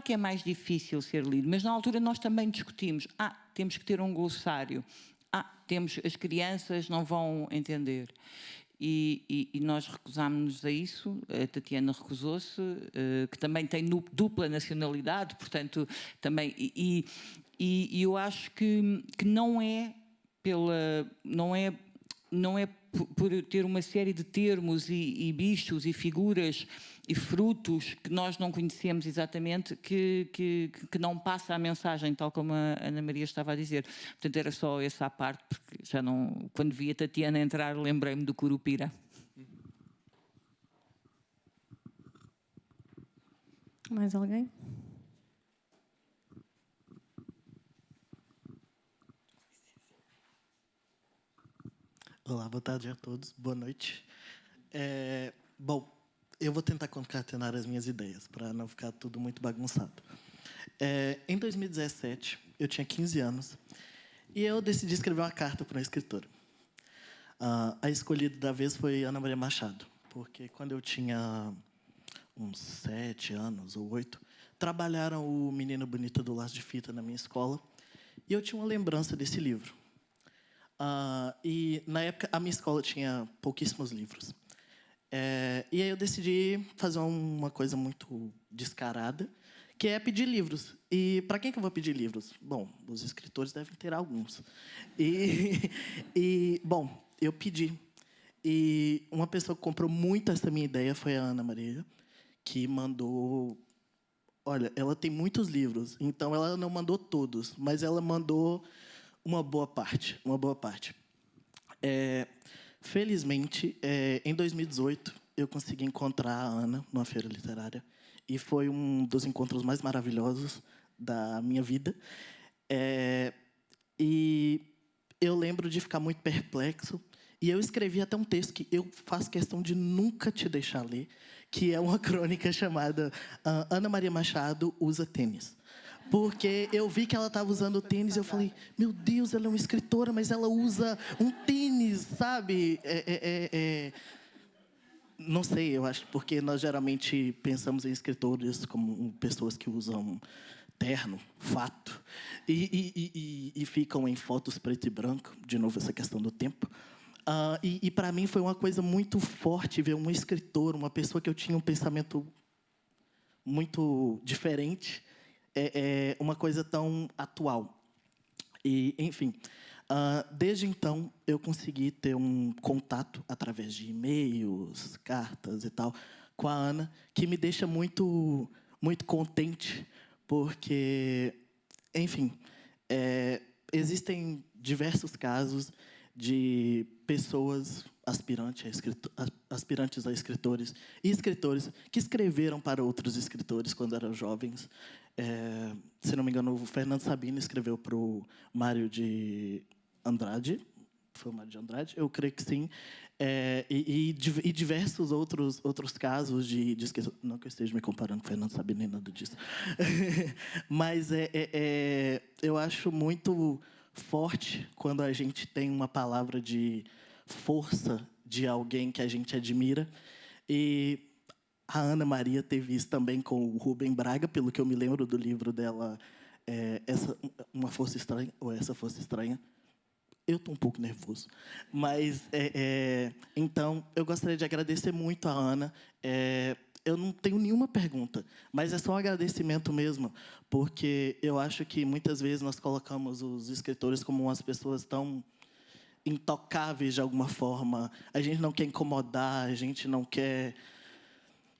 que é mais difícil ser lido, mas na altura nós também discutimos, temos que ter um glossário. As crianças não vão entender. E nós recusámos-nos a isso. A Tatiana recusou-se, que também tem dupla nacionalidade, portanto, também. E eu acho que não é por ter uma série de termos e bichos e figuras e frutos que nós não conhecemos exatamente que não passa a mensagem, tal como a Ana Maria estava a dizer. Portanto, era só essa à parte, porque já não... Quando vi a Tatiana entrar, lembrei-me do Curupira. Mais alguém? Olá, boa tarde a todos, boa noite. Bom, eu vou tentar concatenar as minhas ideias, para não ficar tudo muito bagunçado. Em 2017, eu tinha 15 anos, e eu decidi escrever uma carta para uma escritora. A escolhida da vez foi Ana Maria Machado, porque quando eu tinha uns 7 anos ou 8, trabalharam o Menino Bonito do Laço de Fita na minha escola, e eu tinha uma lembrança desse livro. E, na época, a minha escola tinha pouquíssimos livros. E aí eu decidi fazer uma coisa muito descarada, que é pedir livros. E para quem que eu vou pedir livros? Bom, os escritores devem ter alguns. Bom, eu pedi. E uma pessoa que comprou muito essa minha ideia foi a Ana Maria, que mandou... Olha, ela tem muitos livros, então ela não mandou todos, mas ela mandou... uma boa parte. Felizmente, em 2018, eu consegui encontrar a Ana numa feira literária, e foi um dos encontros mais maravilhosos da minha vida. E eu lembro de ficar muito perplexo, e eu escrevi até um texto que eu faço questão de nunca te deixar ler, que é uma crônica chamada Ana Maria Machado usa tênis. Porque eu vi que ela estava usando tênis e eu falei, meu Deus, ela é uma escritora, mas ela usa um tênis, sabe? Não sei, eu acho, porque nós geralmente pensamos em escritores como pessoas que usam terno, fato, e ficam em fotos preto e branco, de novo essa questão do tempo. E para mim foi uma coisa muito forte ver um escritor, uma pessoa que eu tinha um pensamento muito diferente, uma coisa tão atual. E, enfim, desde então, eu consegui ter um contato, através de e-mails, cartas e tal, com a Ana, que me deixa muito, muito contente, porque, enfim, existem diversos casos de pessoas aspirantes a escritores e escritores que escreveram para outros escritores quando eram jovens. Se não me engano, o Fernando Sabino escreveu para o Mário de Andrade. Foi o Mário de Andrade? Eu creio que sim. E diversos outros casos de escritores. Não que eu esteja me comparando com o Fernando Sabino, nem nada disso. Mas eu acho muito forte quando a gente tem uma palavra de força de alguém que a gente admira. E a Ana Maria teve isso também com o Rubem Braga, pelo que eu me lembro do livro dela, Uma Força Estranha, ou Essa Força Estranha. Eu estou um pouco nervoso. Mas, então, eu gostaria de agradecer muito a Ana. Eu não tenho nenhuma pergunta, mas é só um agradecimento mesmo, porque eu acho que, muitas vezes, nós colocamos os escritores como umas pessoas tão intocáveis, de alguma forma. A gente não quer incomodar, a gente não quer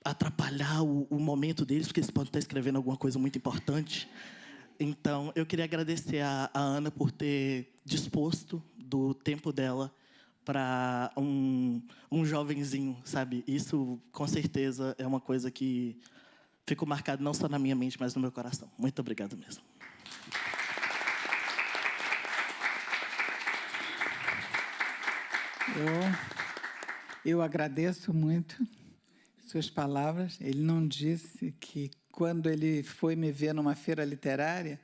atrapalhar o momento deles, porque eles podem estar escrevendo alguma coisa muito importante. Então, eu queria agradecer a Ana por ter disposto do tempo dela para um jovenzinho, sabe? Isso, com certeza, é uma coisa que ficou marcado não só na minha mente, mas no meu coração. Muito obrigado mesmo. Eu agradeço muito suas palavras. Ele não disse que, quando ele foi me ver numa feira literária,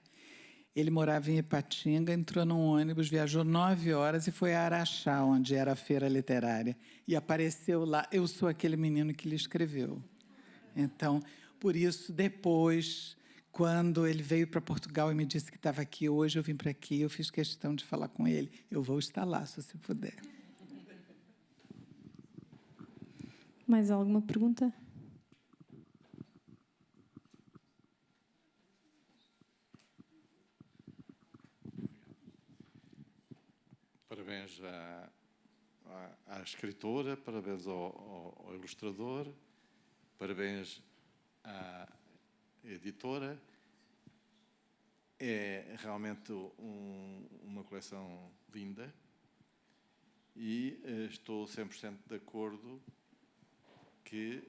ele morava em Ipatinga, entrou num ônibus, viajou 9 horas e foi a Araxá, onde era a feira literária. E apareceu lá, eu sou aquele menino que lhe escreveu. Então, por isso, depois, quando ele veio para Portugal e me disse que estava aqui hoje, eu vim para aqui, eu fiz questão de falar com ele. Eu vou estar lá, se você puder. Mais alguma pergunta? Parabéns à escritora, parabéns ao ilustrador, parabéns à editora. É realmente uma coleção linda e estou 100% de acordo que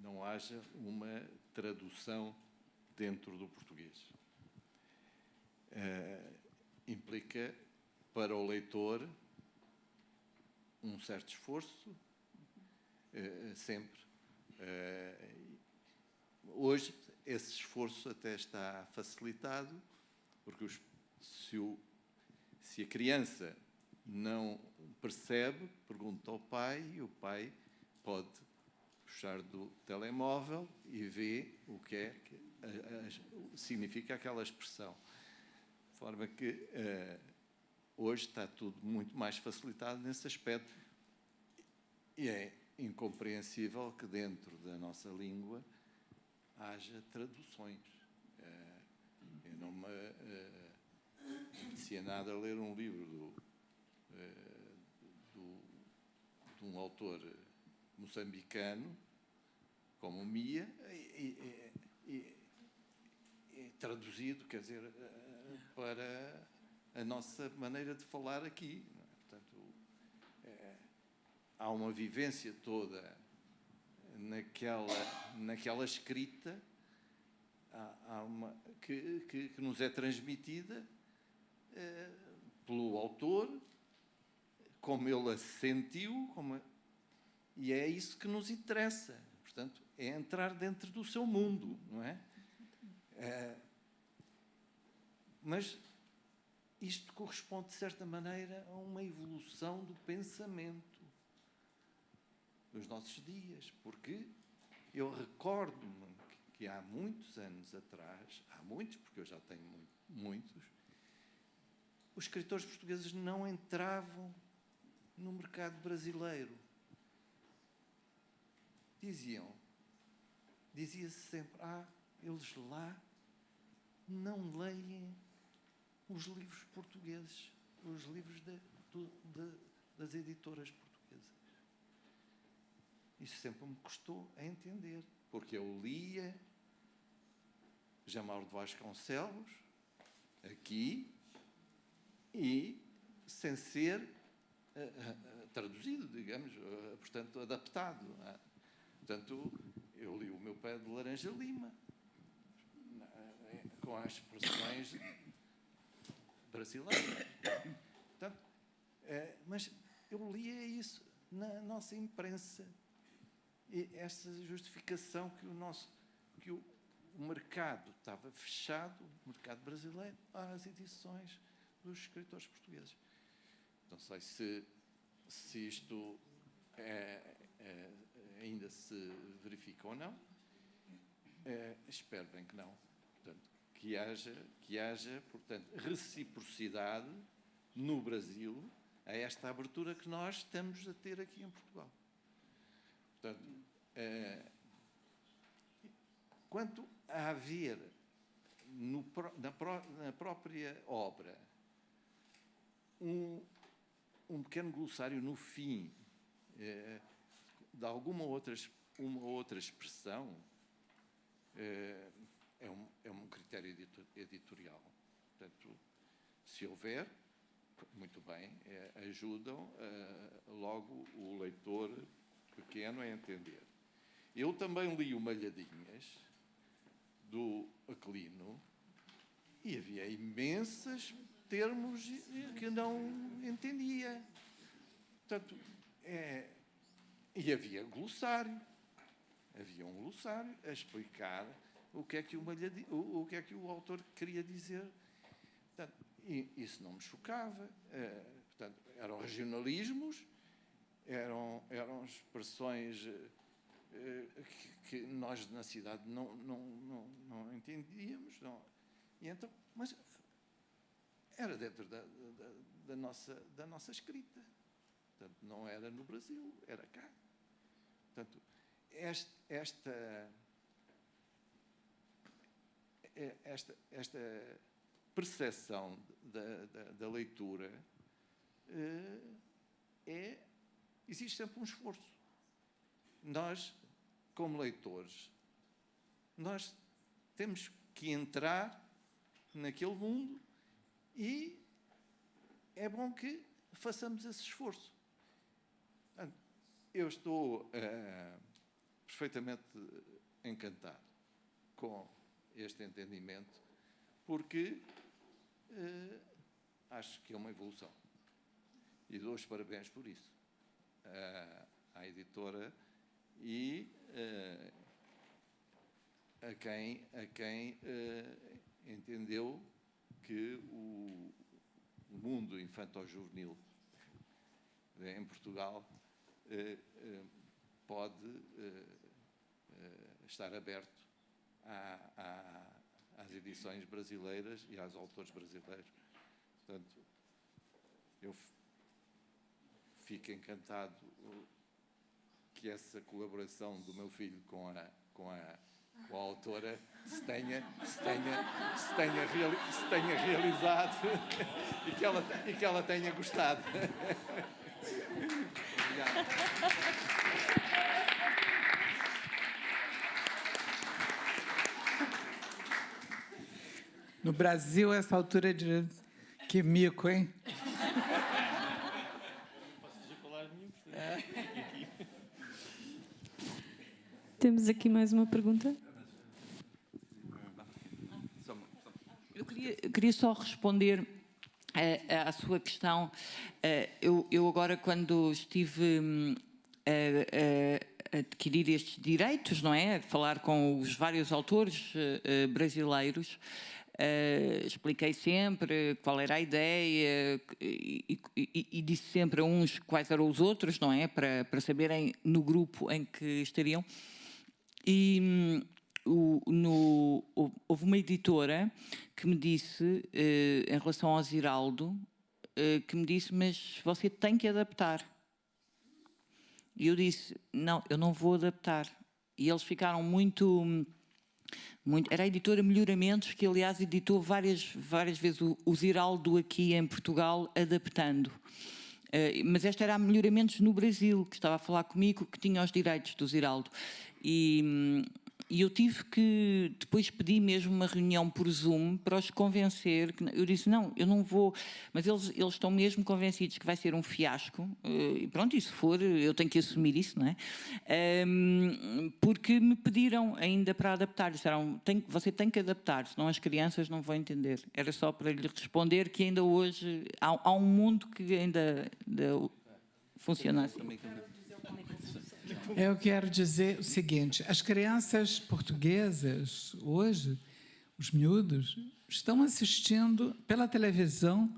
não haja uma tradução dentro do português. Implica para o leitor um certo esforço, sempre. Hoje, esse esforço até está facilitado, porque se a criança não percebe, pergunta ao pai, e o pai pode puxar do telemóvel e ver o que é que significa aquela expressão. De forma que hoje está tudo muito mais facilitado nesse aspecto. E é incompreensível que dentro da nossa língua haja traduções. Eu não me apetecia nada ler um livro de um autor moçambicano, como o Mia, e traduzido, quer dizer, para a nossa maneira de falar aqui. Portanto, há uma vivência toda naquela escrita que nos é transmitida pelo autor, como ele a sentiu, e é isso que nos interessa. Portanto, é entrar dentro do seu mundo, não é? Mas isto corresponde, de certa maneira, a uma evolução do pensamento dos nossos dias, porque eu recordo-me que há muitos anos atrás, há muitos, porque eu já tenho muitos, os escritores portugueses não entravam no mercado brasileiro. Dizia-se sempre, eles lá não leem os livros portugueses, os livros das editoras portuguesas. Isso sempre me custou a entender, porque eu lia Jamal de Vasconcelos aqui e sem ser traduzido, digamos, portanto, adaptado. Portanto, eu li O Meu Pé de Laranja Lima, com as expressões brasileiras. Portanto, mas eu lia isso na nossa imprensa. E essa justificação que o mercado estava fechado, o mercado brasileiro, às edições dos escritores portugueses. Não sei se isto ainda se verifica ou não. Espero bem que não. Portanto, que haja, portanto, reciprocidade no Brasil a esta abertura que nós estamos a ter aqui em Portugal. Portanto, quanto a haver na própria obra um pequeno glossário no fim de uma outra expressão, é um critério editorial. Portanto, se houver, muito é? Ajudam logo o leitor pequeno a entender. Eu também li o Malhadinhas, do Aquilino, e havia imensos termos que não entendia. Portanto, e havia glossário. Havia um glossário a explicar o que é que o autor queria dizer. Portanto, isso não me chocava. Portanto, eram regionalismos, eram expressões que nós na cidade não entendíamos. Não. E então, mas era dentro da nossa escrita. Portanto, não era no Brasil, era cá. Portanto, esta percepção da leitura existe sempre um esforço. Nós, como leitores, nós temos que entrar naquele mundo e é bom que façamos esse esforço. Eu estou perfeitamente encantado com este entendimento, porque acho que é uma evolução. E dou os parabéns por isso à editora e a quem entendeu que o mundo infanto-juvenil em Portugal pode estar aberto às edições brasileiras e aos autores brasileiros. Portanto, eu fico encantado que essa colaboração do meu filho com a autora se tenha realizado e que ela tenha gostado. Obrigado. No Brasil, essa altura de... Que mico, hein? Temos aqui mais uma pergunta. Eu queria só responder à sua questão. Eu agora, quando estive a adquirir estes direitos, não é? A falar com os vários autores brasileiros, expliquei sempre qual era a ideia e disse sempre a uns quais eram os outros, não é? Para saberem no grupo em que estariam. E houve uma editora que me disse, em relação ao Ziraldo, que me disse, mas você tem que adaptar. E eu disse, não, eu não vou adaptar. E eles ficaram muito... Era a editora Melhoramentos, que aliás editou várias vezes o Ziraldo aqui em Portugal, adaptando. Mas esta era a Melhoramentos no Brasil, que estava a falar comigo, que tinha os direitos do Ziraldo. E eu tive que depois pedir mesmo uma reunião por Zoom para os convencer. Eu disse, não, eu não vou. Mas eles estão mesmo convencidos que vai ser um fiasco. E pronto, e se for, eu tenho que assumir isso, não é? Porque me pediram ainda para adaptar. Disseram, você tem que adaptar, senão as crianças não vão entender. Era só para lhe responder que ainda hoje há um mundo que ainda funciona assim. Eu quero dizer o seguinte, as crianças portuguesas, hoje, os miúdos, estão assistindo pela televisão,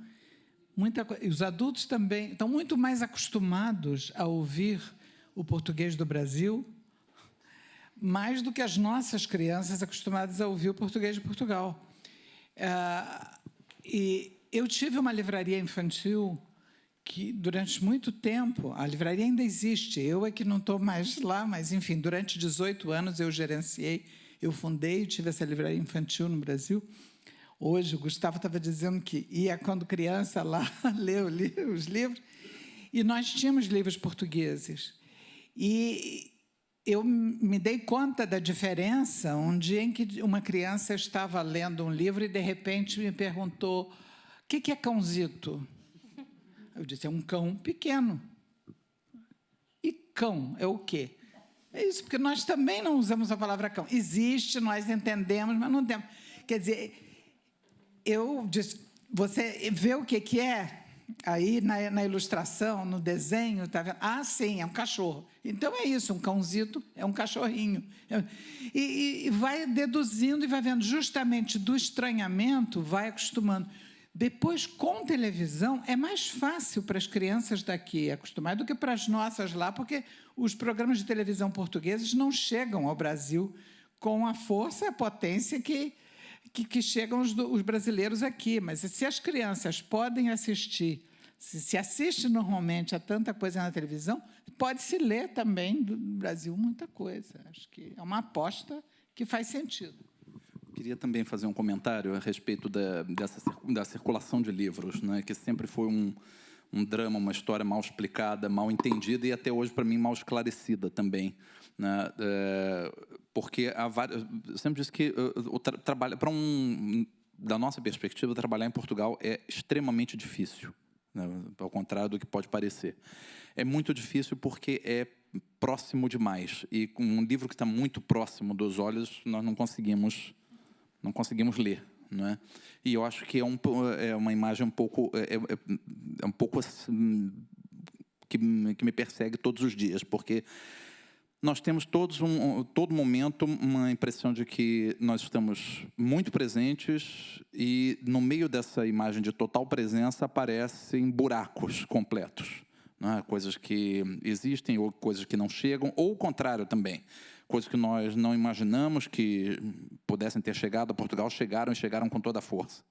e os adultos também estão muito mais acostumados a ouvir o português do Brasil, mais do que as nossas crianças acostumadas a ouvir o português de Portugal. E eu tive uma livraria infantil que, durante muito tempo, a livraria ainda existe, eu é que não estou mais lá, mas, enfim, durante 18 anos eu gerenciei, eu fundei e tive essa livraria infantil no Brasil. Hoje, o Gustavo estava dizendo que ia, quando criança, lá ler os livros, e nós tínhamos livros portugueses. E eu me dei conta da diferença um dia em que uma criança estava lendo um livro e, de repente, me perguntou, o que é cãozito? Eu disse, é um cão pequeno. E cão é o quê? É isso, porque nós também não usamos a palavra cão. Existe, nós entendemos, mas não temos. Quer dizer, eu disse, você vê o que é? Aí, na ilustração, no desenho, está vendo? Ah, sim, é um cachorro. Então, é isso, um cãozito é um cachorrinho. E vai deduzindo e vai vendo, justamente do estranhamento, vai acostumando. Depois, com televisão, é mais fácil para as crianças daqui acostumar do que para as nossas lá, porque os programas de televisão portugueses não chegam ao Brasil com a força e a potência que chegam os brasileiros aqui. Mas se as crianças podem assistir, se assiste normalmente a tanta coisa na televisão, pode-se ler também do Brasil muita coisa. Acho que é uma aposta que faz sentido. Queria também fazer um comentário a respeito da circulação de livros, né, que sempre foi um drama, uma história mal explicada, mal entendida e até hoje, para mim, mal esclarecida também. Né, porque há vários, eu sempre disse que trabalho da nossa perspectiva, trabalhar em Portugal é extremamente difícil, né, ao contrário do que pode parecer. É muito difícil porque é próximo demais, e com um livro que está muito próximo dos olhos, nós não conseguimos ler, não é? E eu acho que é uma imagem um pouco assim, que me persegue todos os dias, porque nós temos todo momento uma impressão de que nós estamos muito presentes e no meio dessa imagem de total presença aparecem buracos completos, não é? Coisas que existem ou coisas que não chegam, ou o contrário também. Coisas que nós não imaginamos que pudessem ter chegado a Portugal, chegaram e chegaram com toda a força.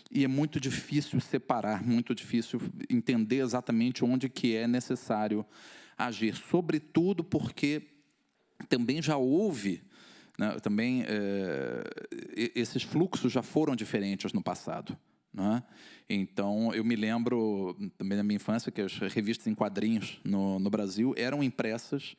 E é muito difícil separar, muito difícil entender exatamente onde que é necessário agir. Sobretudo porque também já houve, né, também esses fluxos já foram diferentes no passado. Não é? Então, eu me lembro também da minha infância que as revistas em quadrinhos no Brasil eram impressas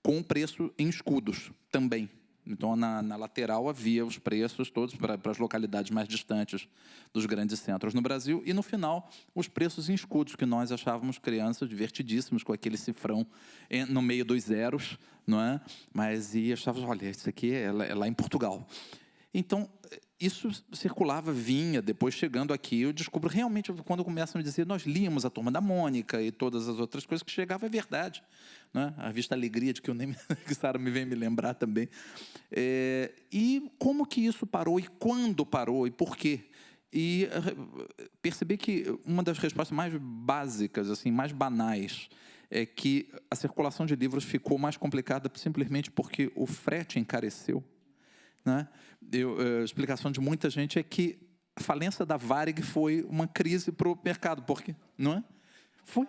com preço em escudos também. Então, na lateral havia os preços todos para as localidades mais distantes dos grandes centros no Brasil e, no final, os preços em escudos, que nós achávamos crianças divertidíssimos, com aquele cifrão no meio dos zeros, não é? Mas achávamos, olha, isso aqui é lá em Portugal. Então, isso circulava, vinha, depois chegando aqui, eu descubro realmente, quando começam a dizer, nós líamos a Turma da Mônica e todas as outras coisas, que chegava, é verdade. Né? A revista Alegria, de que eu nem que Sara me vem me lembrar também. E como que isso parou, e quando parou, e por quê? E percebi que uma das respostas mais básicas, assim, mais banais, é que a circulação de livros ficou mais complicada simplesmente porque o frete encareceu. Né? A explicação de muita gente é que a falência da Varig foi uma crise para o mercado, porque não é? Foi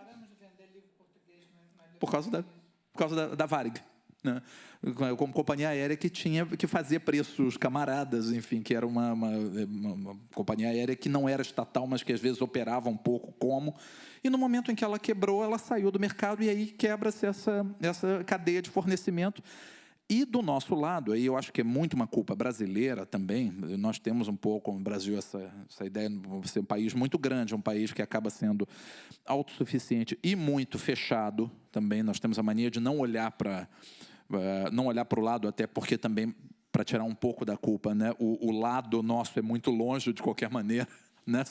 por causa da Varig, né? Como companhia aérea que fazia preços camaradas, enfim, que era uma companhia aérea que não era estatal, mas que às vezes operava um pouco como. E no momento em que ela quebrou, ela saiu do mercado e aí quebra-se essa cadeia de fornecimento. E do nosso lado, aí eu acho que é muito uma culpa brasileira também, nós temos um pouco no Brasil essa ideia de ser um país muito grande, um país que acaba sendo autossuficiente e muito fechado também. Nós temos a mania de não olhar para o lado, até porque também, para tirar um pouco da culpa, né, o lado nosso é muito longe de qualquer maneira, né?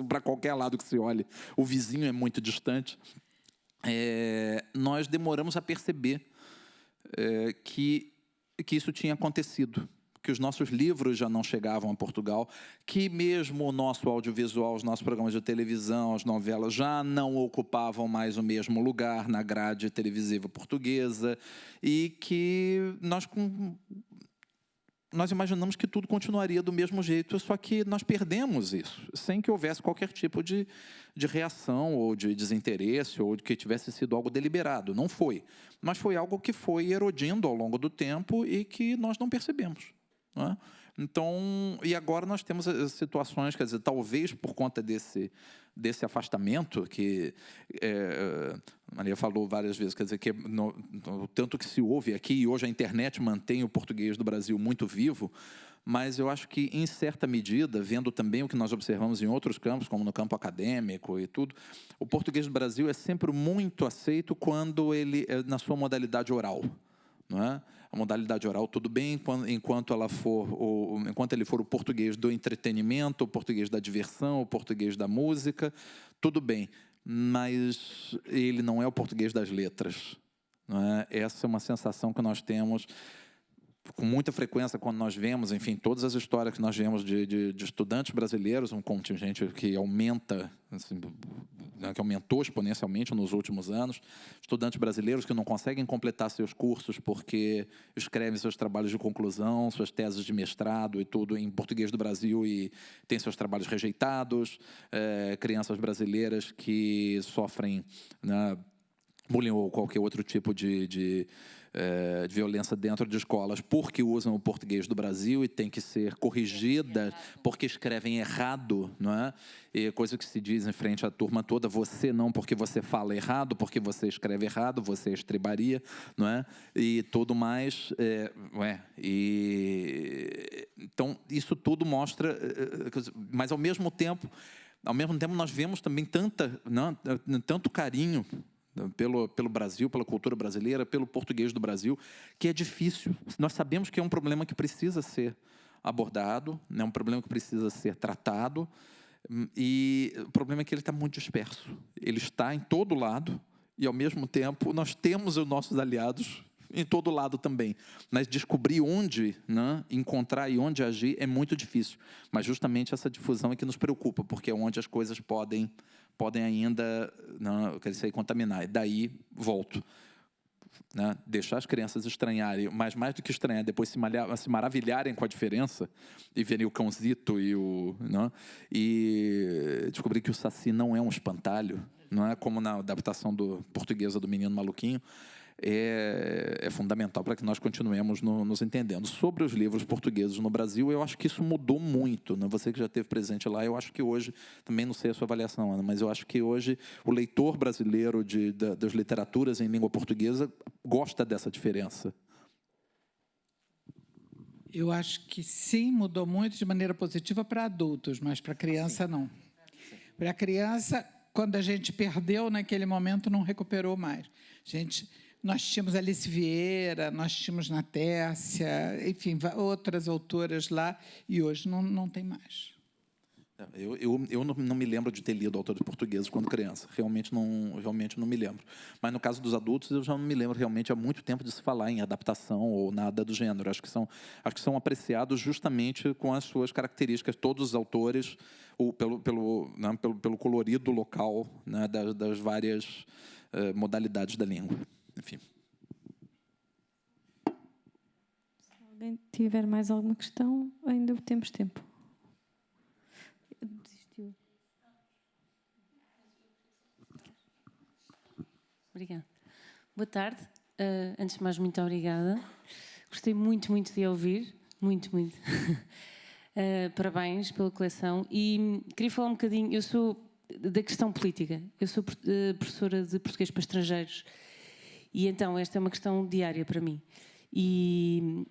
Para qualquer lado que se olhe, o vizinho é muito distante. Nós demoramos a perceber que isso tinha acontecido, que os nossos livros já não chegavam a Portugal, que mesmo o nosso audiovisual, os nossos programas de televisão, as novelas já não ocupavam mais o mesmo lugar na grade televisiva portuguesa e que nós imaginamos que tudo continuaria do mesmo jeito, só que nós perdemos isso, sem que houvesse qualquer tipo de reação ou de desinteresse ou de que tivesse sido algo deliberado. Não foi. Mas foi algo que foi erodindo ao longo do tempo e que nós não percebemos. Não é? Então, e agora nós temos situações, quer dizer, talvez por conta desse afastamento que a Maria falou várias vezes, quer dizer, que tanto que se ouve aqui, e hoje a internet mantém o português do Brasil muito vivo, mas eu acho que, em certa medida, vendo também o que nós observamos em outros campos, como no campo acadêmico e tudo, o português do Brasil é sempre muito aceito quando ele é na sua modalidade oral, não é? A modalidade oral, tudo bem, enquanto ele for o português do entretenimento, o português da diversão, o português da música, tudo bem, mas ele não é o português das letras, não é? Essa é uma sensação que nós temos com muita frequência quando nós vemos, enfim, todas as histórias que nós vemos de estudantes brasileiros, um contingente que aumenta, assim, que aumentou exponencialmente nos últimos anos, estudantes brasileiros que não conseguem completar seus cursos porque escrevem seus trabalhos de conclusão, suas teses de mestrado e tudo em português do Brasil e têm seus trabalhos rejeitados, crianças brasileiras que sofrem, né, bullying ou qualquer outro tipo de violência dentro de escolas porque usam o português do Brasil e tem que ser corrigida porque escrevem errado, não é? E coisa que se diz em frente à turma toda, você não porque você fala errado, porque você escreve errado, você é estrebaria, não é? E tudo mais, então isso tudo mostra, mas ao mesmo tempo nós vemos também tanto carinho pelo Brasil, pela cultura brasileira, pelo português do Brasil, que é difícil. Nós sabemos que é um problema que precisa ser abordado, é um problema que precisa ser tratado, e o problema é que ele está muito disperso. Ele está em todo lado, e, ao mesmo tempo, nós temos os nossos aliados em todo lado também. Mas descobrir onde, né, encontrar e onde agir é muito difícil. Mas justamente essa difusão é que nos preocupa, porque é onde as coisas podem ainda crescer e contaminar. E daí, volto. Né, deixar as crianças estranharem, mas mais do que estranhar, depois se maravilharem com a diferença e verem o cãozito e descobrir que o Saci não é um espantalho, não é como na adaptação portuguesa do Menino Maluquinho, é fundamental para que nós continuemos nos entendendo. Sobre os livros portugueses no Brasil, eu acho que isso mudou muito, né? Você que já esteve presente lá, eu acho que hoje, também não sei a sua avaliação, Ana, mas eu acho que hoje o leitor brasileiro das literaturas em língua portuguesa gosta dessa diferença. Eu acho que sim, mudou muito de maneira positiva para adultos, mas para criança não. Para criança, quando a gente perdeu naquele momento, não recuperou mais. Nós tínhamos Alice Vieira, nós tínhamos Natércia, enfim, outras autoras lá, e hoje não tem mais. Eu não me lembro de ter lido autores portugueses quando criança, realmente não me lembro. Mas no caso dos adultos, eu já não me lembro realmente há muito tempo de se falar em adaptação ou nada do gênero. Acho que são apreciados justamente com as suas características, todos os autores, pelo colorido local, né, das várias modalidades da língua. Enfim. Se alguém tiver mais alguma questão, ainda temos tempo. Desistiu. Obrigada. Boa tarde. Antes de mais, muito obrigada. Gostei muito, muito de ouvir. Muito, muito. Parabéns pela coleção. E queria falar um bocadinho... Eu sou da questão política. Eu sou professora de português para estrangeiros. E então esta é uma questão diária para mim. E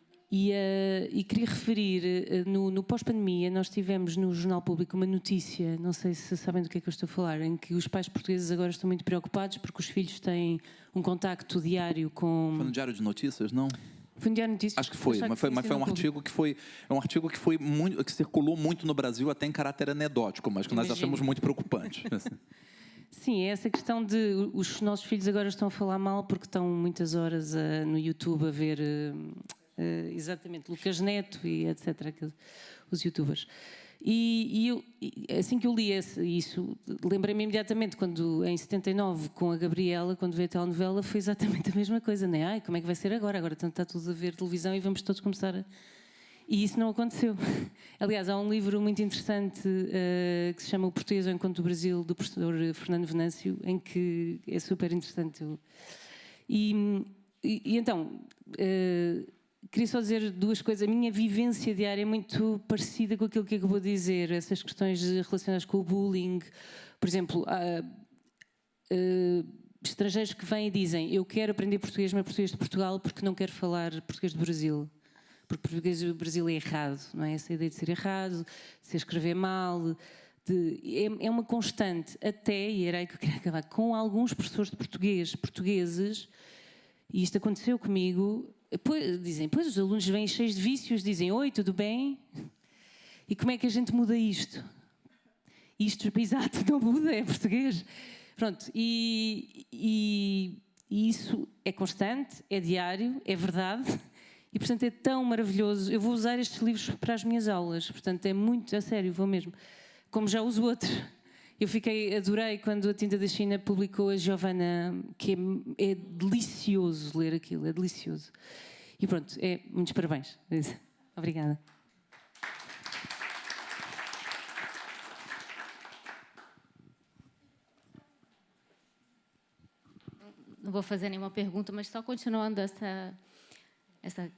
queria referir, no pós-pandemia, nós tivemos no Jornal Público uma notícia, não sei se sabem do que é que eu estou a falar, em que os pais portugueses agora estão muito preocupados porque os filhos têm um contacto diário com... Foi no Diário de Notícias, não? Foi no Diário de Notícias? Acho que foi, mas foi um artigo que foi muito, que circulou muito no Brasil, até em caráter anedótico, mas que nós achamos muito preocupante. Sim, é essa questão de os nossos filhos agora estão a falar mal porque estão muitas horas no YouTube a ver exatamente Lucas Neto e etc, os youtubers. E assim que eu li isso, lembrei-me imediatamente quando, em 79, com a Gabriela, quando veio a telenovela, foi exatamente a mesma coisa, né? Ai, como é que vai ser agora? Agora está tudo a ver televisão e vamos todos começar a... E isso não aconteceu. Aliás, há um livro muito interessante que se chama O Português ao Encontro do Brasil, do professor Fernando Venâncio, em que é super interessante. E então, queria só dizer duas coisas. A minha vivência diária é muito parecida com aquilo que acabou de dizer, essas questões relacionadas com o bullying. Por exemplo, estrangeiros que vêm e dizem eu quero aprender português, mas português de Portugal porque não quero falar português do Brasil. porque português do Brasil é errado, não é? Essa ideia de ser errado, de se escrever mal, é uma constante, até, e era aí que eu queria acabar, com alguns professores de português, portugueses, e isto aconteceu comigo, dizem, pois os alunos vêm cheios de vícios, dizem, oi, tudo bem? E como é que a gente muda isto? Isto, exato, não muda, é português. Pronto, e isso é constante, é diário, é verdade, e portanto é tão maravilhoso. Eu vou usar estes livros para as minhas aulas, portanto é muito, a sério, vou mesmo. Como já uso outros. Eu adorei quando a Tinta da China publicou a Giovanna, que é delicioso ler aquilo, é delicioso. E pronto, muitos parabéns. Obrigada. Não vou fazer nenhuma pergunta, mas só continuando essa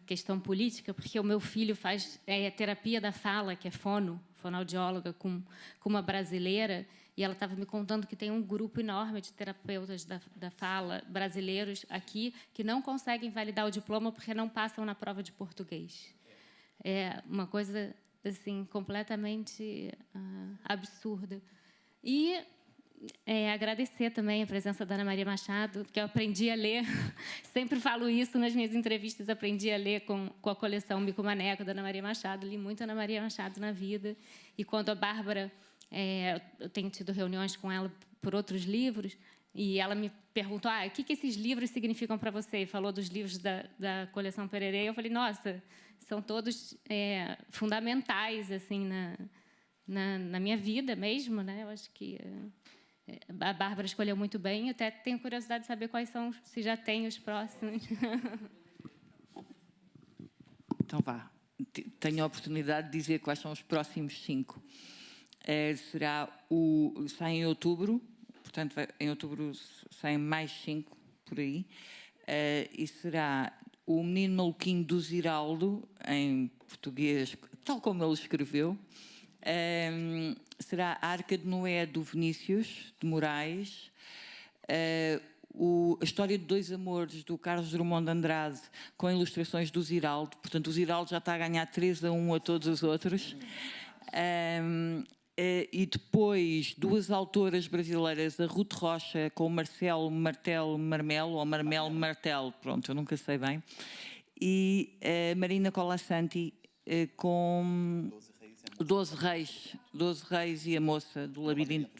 questão política, porque o meu filho faz terapia da fala, que é fonoaudióloga, com uma brasileira, e ela estava me contando que tem um grupo enorme de terapeutas da fala brasileiros aqui que não conseguem validar o diploma porque não passam na prova de português. É uma coisa assim completamente absurda. E agradecer também a presença da Ana Maria Machado, que eu aprendi a ler, sempre falo isso nas minhas entrevistas, aprendi a ler com a coleção Mico Maneco, da Ana Maria Machado, li muito Ana Maria Machado na vida, e quando a Bárbara, eu tenho tido reuniões com ela por outros livros, e ela me perguntou, o que esses livros significam para você? E falou dos livros da coleção Pererê, eu falei, nossa, são todos fundamentais, assim, na minha vida mesmo, né? Eu acho que a Bárbara escolheu muito bem. Até tenho curiosidade de saber quais são, se já tem os próximos. Então vá. Tenho a oportunidade de dizer quais são os próximos 5. Sai em outubro, portanto, em outubro saem mais 5 por aí. E será O Menino Maluquinho do Ziraldo, em português, tal como ele escreveu. Será A Arca de Noé, do Vinícius de Moraes, a História de Dois Amores, do Carlos Drummond de Andrade, com ilustrações do Ziraldo. Portanto, o Ziraldo já está a ganhar 3-1 a todos os outros. E depois 2 autoras brasileiras, a Ruth Rocha com o Marcelo Marmelo, ou Marmelo Martelo, pronto, eu nunca sei bem, e a Marina Colasanti com 12 Reis e a Moça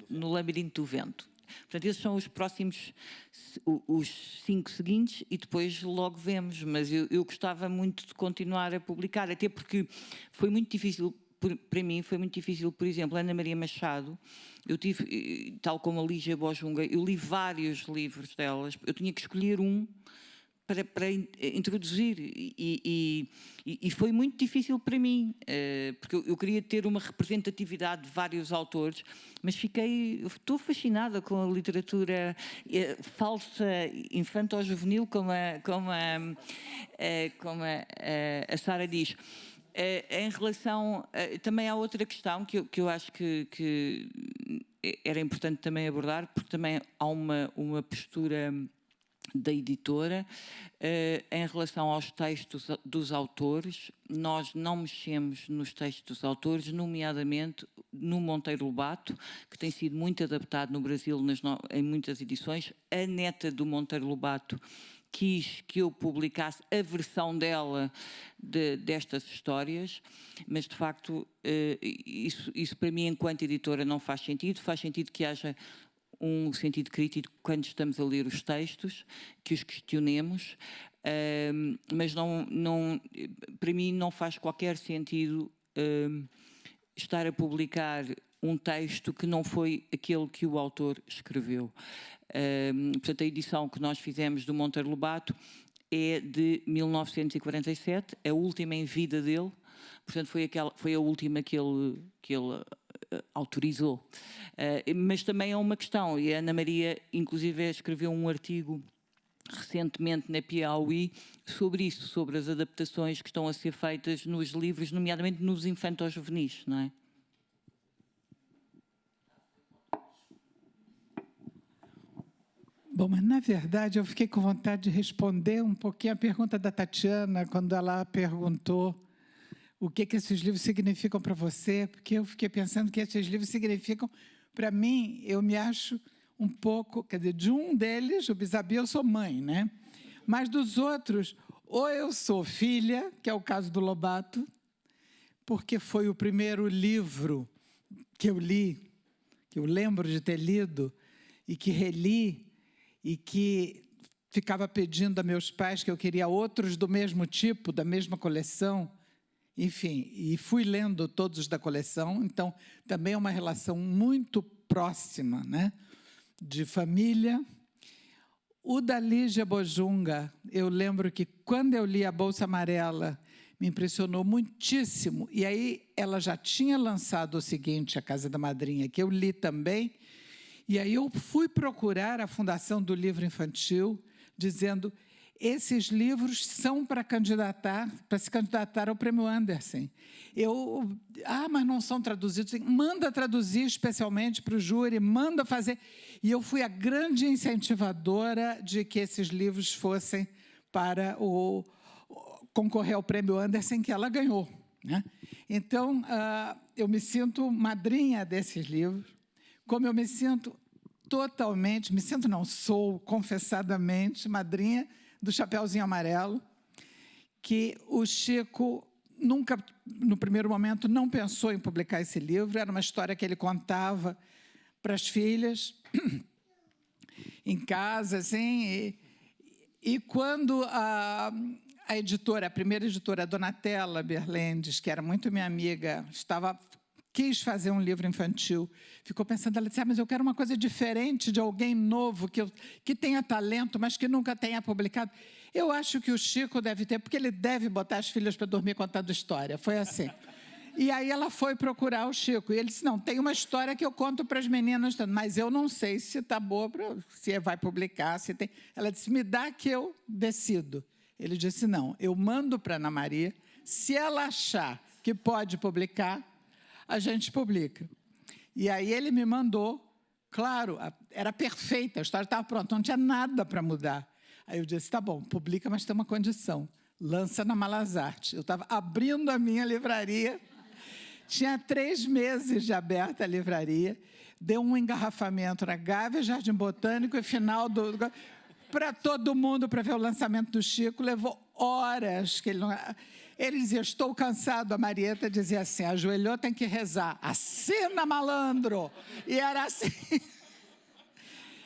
no Labirinto do Vento. Portanto, esses são os próximos, os 5 seguintes, e depois logo vemos. Mas eu gostava muito de continuar a publicar, até porque foi muito difícil, para mim, foi muito difícil, por exemplo, Ana Maria Machado, eu tive, tal como a Lígia Bojunga, eu li vários livros delas, eu tinha que escolher um para introduzir, e foi muito difícil para mim, porque eu queria ter uma representatividade de vários autores, mas estou fascinada com a literatura falsa, infanto-juvenil, como a Sara diz. Em relação, também há outra questão que eu acho que era importante também abordar, porque também há uma postura da editora em relação aos textos dos autores. Nós não mexemos nos textos dos autores, nomeadamente no Monteiro Lobato, que tem sido muito adaptado no Brasil em muitas edições. A neta do Monteiro Lobato quis que eu publicasse a versão dela destas histórias, mas de facto isso para mim, enquanto editora, não faz sentido. Faz sentido que haja um sentido crítico quando estamos a ler os textos, que os questionemos, mas para mim não faz qualquer sentido estar a publicar um texto que não foi aquele que o autor escreveu. Portanto, a edição que nós fizemos do Monteiro Lobato é de 1947, a última em vida dele, portanto foi a última que ele autorizou. Mas também é uma questão, e a Ana Maria inclusive escreveu um artigo recentemente na Piauí sobre isso, sobre as adaptações que estão a ser feitas nos livros, nomeadamente nos infanto-juvenis, não é? Bom, mas, na verdade, eu fiquei com vontade de responder um pouquinho a pergunta da Tatiana, quando ela perguntou o que esses livros significam para você, porque eu fiquei pensando que esses livros significam, para mim, eu me acho um pouco, quer dizer, de um deles, o Bisabi, eu sou mãe, né? Mas dos outros, ou eu sou filha, que é o caso do Lobato, porque foi o primeiro livro que eu li, que eu lembro de ter lido, e que reli, e que ficava pedindo a meus pais que eu queria outros do mesmo tipo, da mesma coleção, enfim, e fui lendo todos da coleção, então também é uma relação muito próxima, né, de família. O da Lígia Bojunga, eu lembro que quando eu li A Bolsa Amarela, me impressionou muitíssimo, e aí ela já tinha lançado o seguinte, A Casa da Madrinha, que eu li também, e aí eu fui procurar a Fundação do Livro Infantil, dizendo, esses livros são para se candidatar ao Prêmio Andersen. Mas não são traduzidos. Manda traduzir especialmente para o júri, manda fazer. E eu fui a grande incentivadora de que esses livros fossem para concorrer ao Prêmio Andersen, que ela ganhou, né? Então, eu me sinto madrinha desses livros, como eu me sinto totalmente, sou confessadamente madrinha do Chapeuzinho Amarelo, que o Chico nunca, no primeiro momento, não pensou em publicar esse livro, era uma história que ele contava para as filhas, em casa, assim, e quando a editora, a primeira editora, a Donatella Berlendes, que era muito minha amiga, quis fazer um livro infantil, ficou pensando, ela disse, mas eu quero uma coisa diferente de alguém novo, que tenha talento, mas que nunca tenha publicado. Eu acho que o Chico deve ter, porque ele deve botar as filhas para dormir contando história, foi assim. E aí ela foi procurar o Chico, e ele disse, não, tem uma história que eu conto para as meninas, mas eu não sei se está boa, se vai publicar, se tem... Ela disse, me dá que eu decido. Ele disse, não, eu mando para a Ana Maria, se ela achar que pode publicar, a gente publica. E aí ele me mandou, claro, era perfeita, a história estava pronta, não tinha nada para mudar. Aí eu disse, tá bom, publica, mas tem uma condição, lança na Malazarte. Eu estava abrindo a minha livraria, tinha 3 meses de aberta a livraria, deu um engarrafamento na Gávea, Jardim Botânico, e final para todo mundo, para ver o lançamento do Chico, levou horas que ele não... Ele dizia, estou cansado, a Marieta dizia assim, ajoelhou, tem que rezar, assina, malandro! E era assim.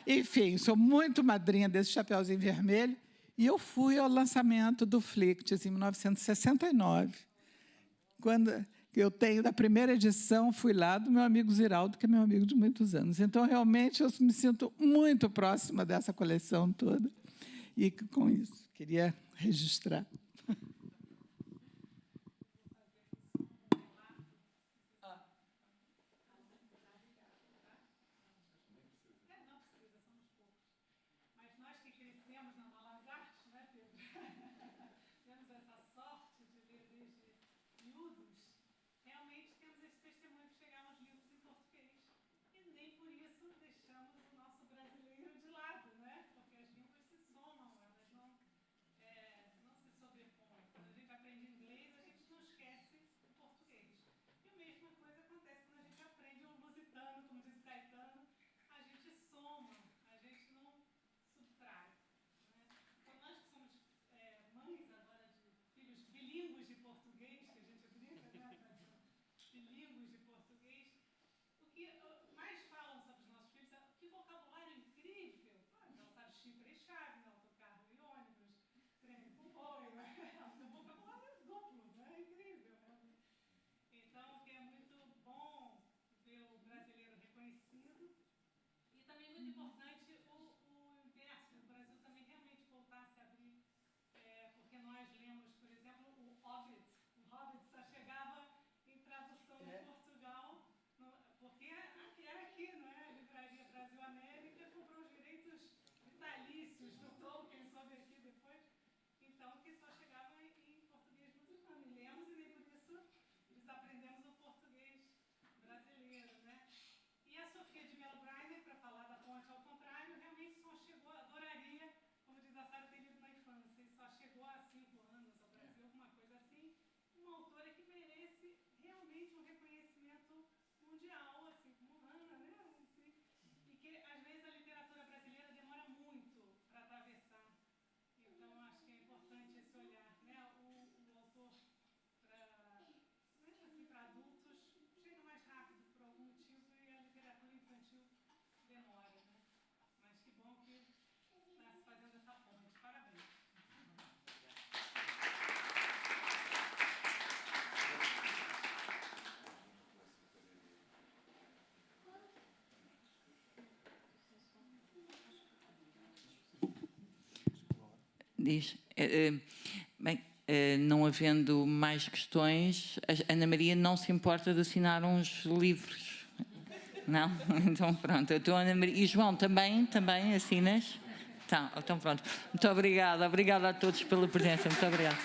Enfim, sou muito madrinha desse Chapeuzinho Vermelho, e eu fui ao lançamento do Flicts, em 1969. Quando eu tenho, da primeira edição, fui lá do meu amigo Ziraldo, que é meu amigo de muitos anos. Então, realmente, eu me sinto muito próxima dessa coleção toda. E, com isso, queria registrar. mundial, assim como Ana, né? E que às vezes a literatura brasileira demora muito para atravessar. Então acho que é importante esse olhar, né? O autor para adultos chega mais rápido por algum motivo e a literatura infantil demora, né? Mas que bom que está se fazendo essa ponte. Parabéns. Diz. Bem, não havendo mais questões, a Ana Maria não se importa de assinar uns livros. Não? Então pronto. Então, Ana Maria... E João, também assinas? Tá, então pronto. Muito obrigada. Obrigada a todos pela presença. Muito obrigada.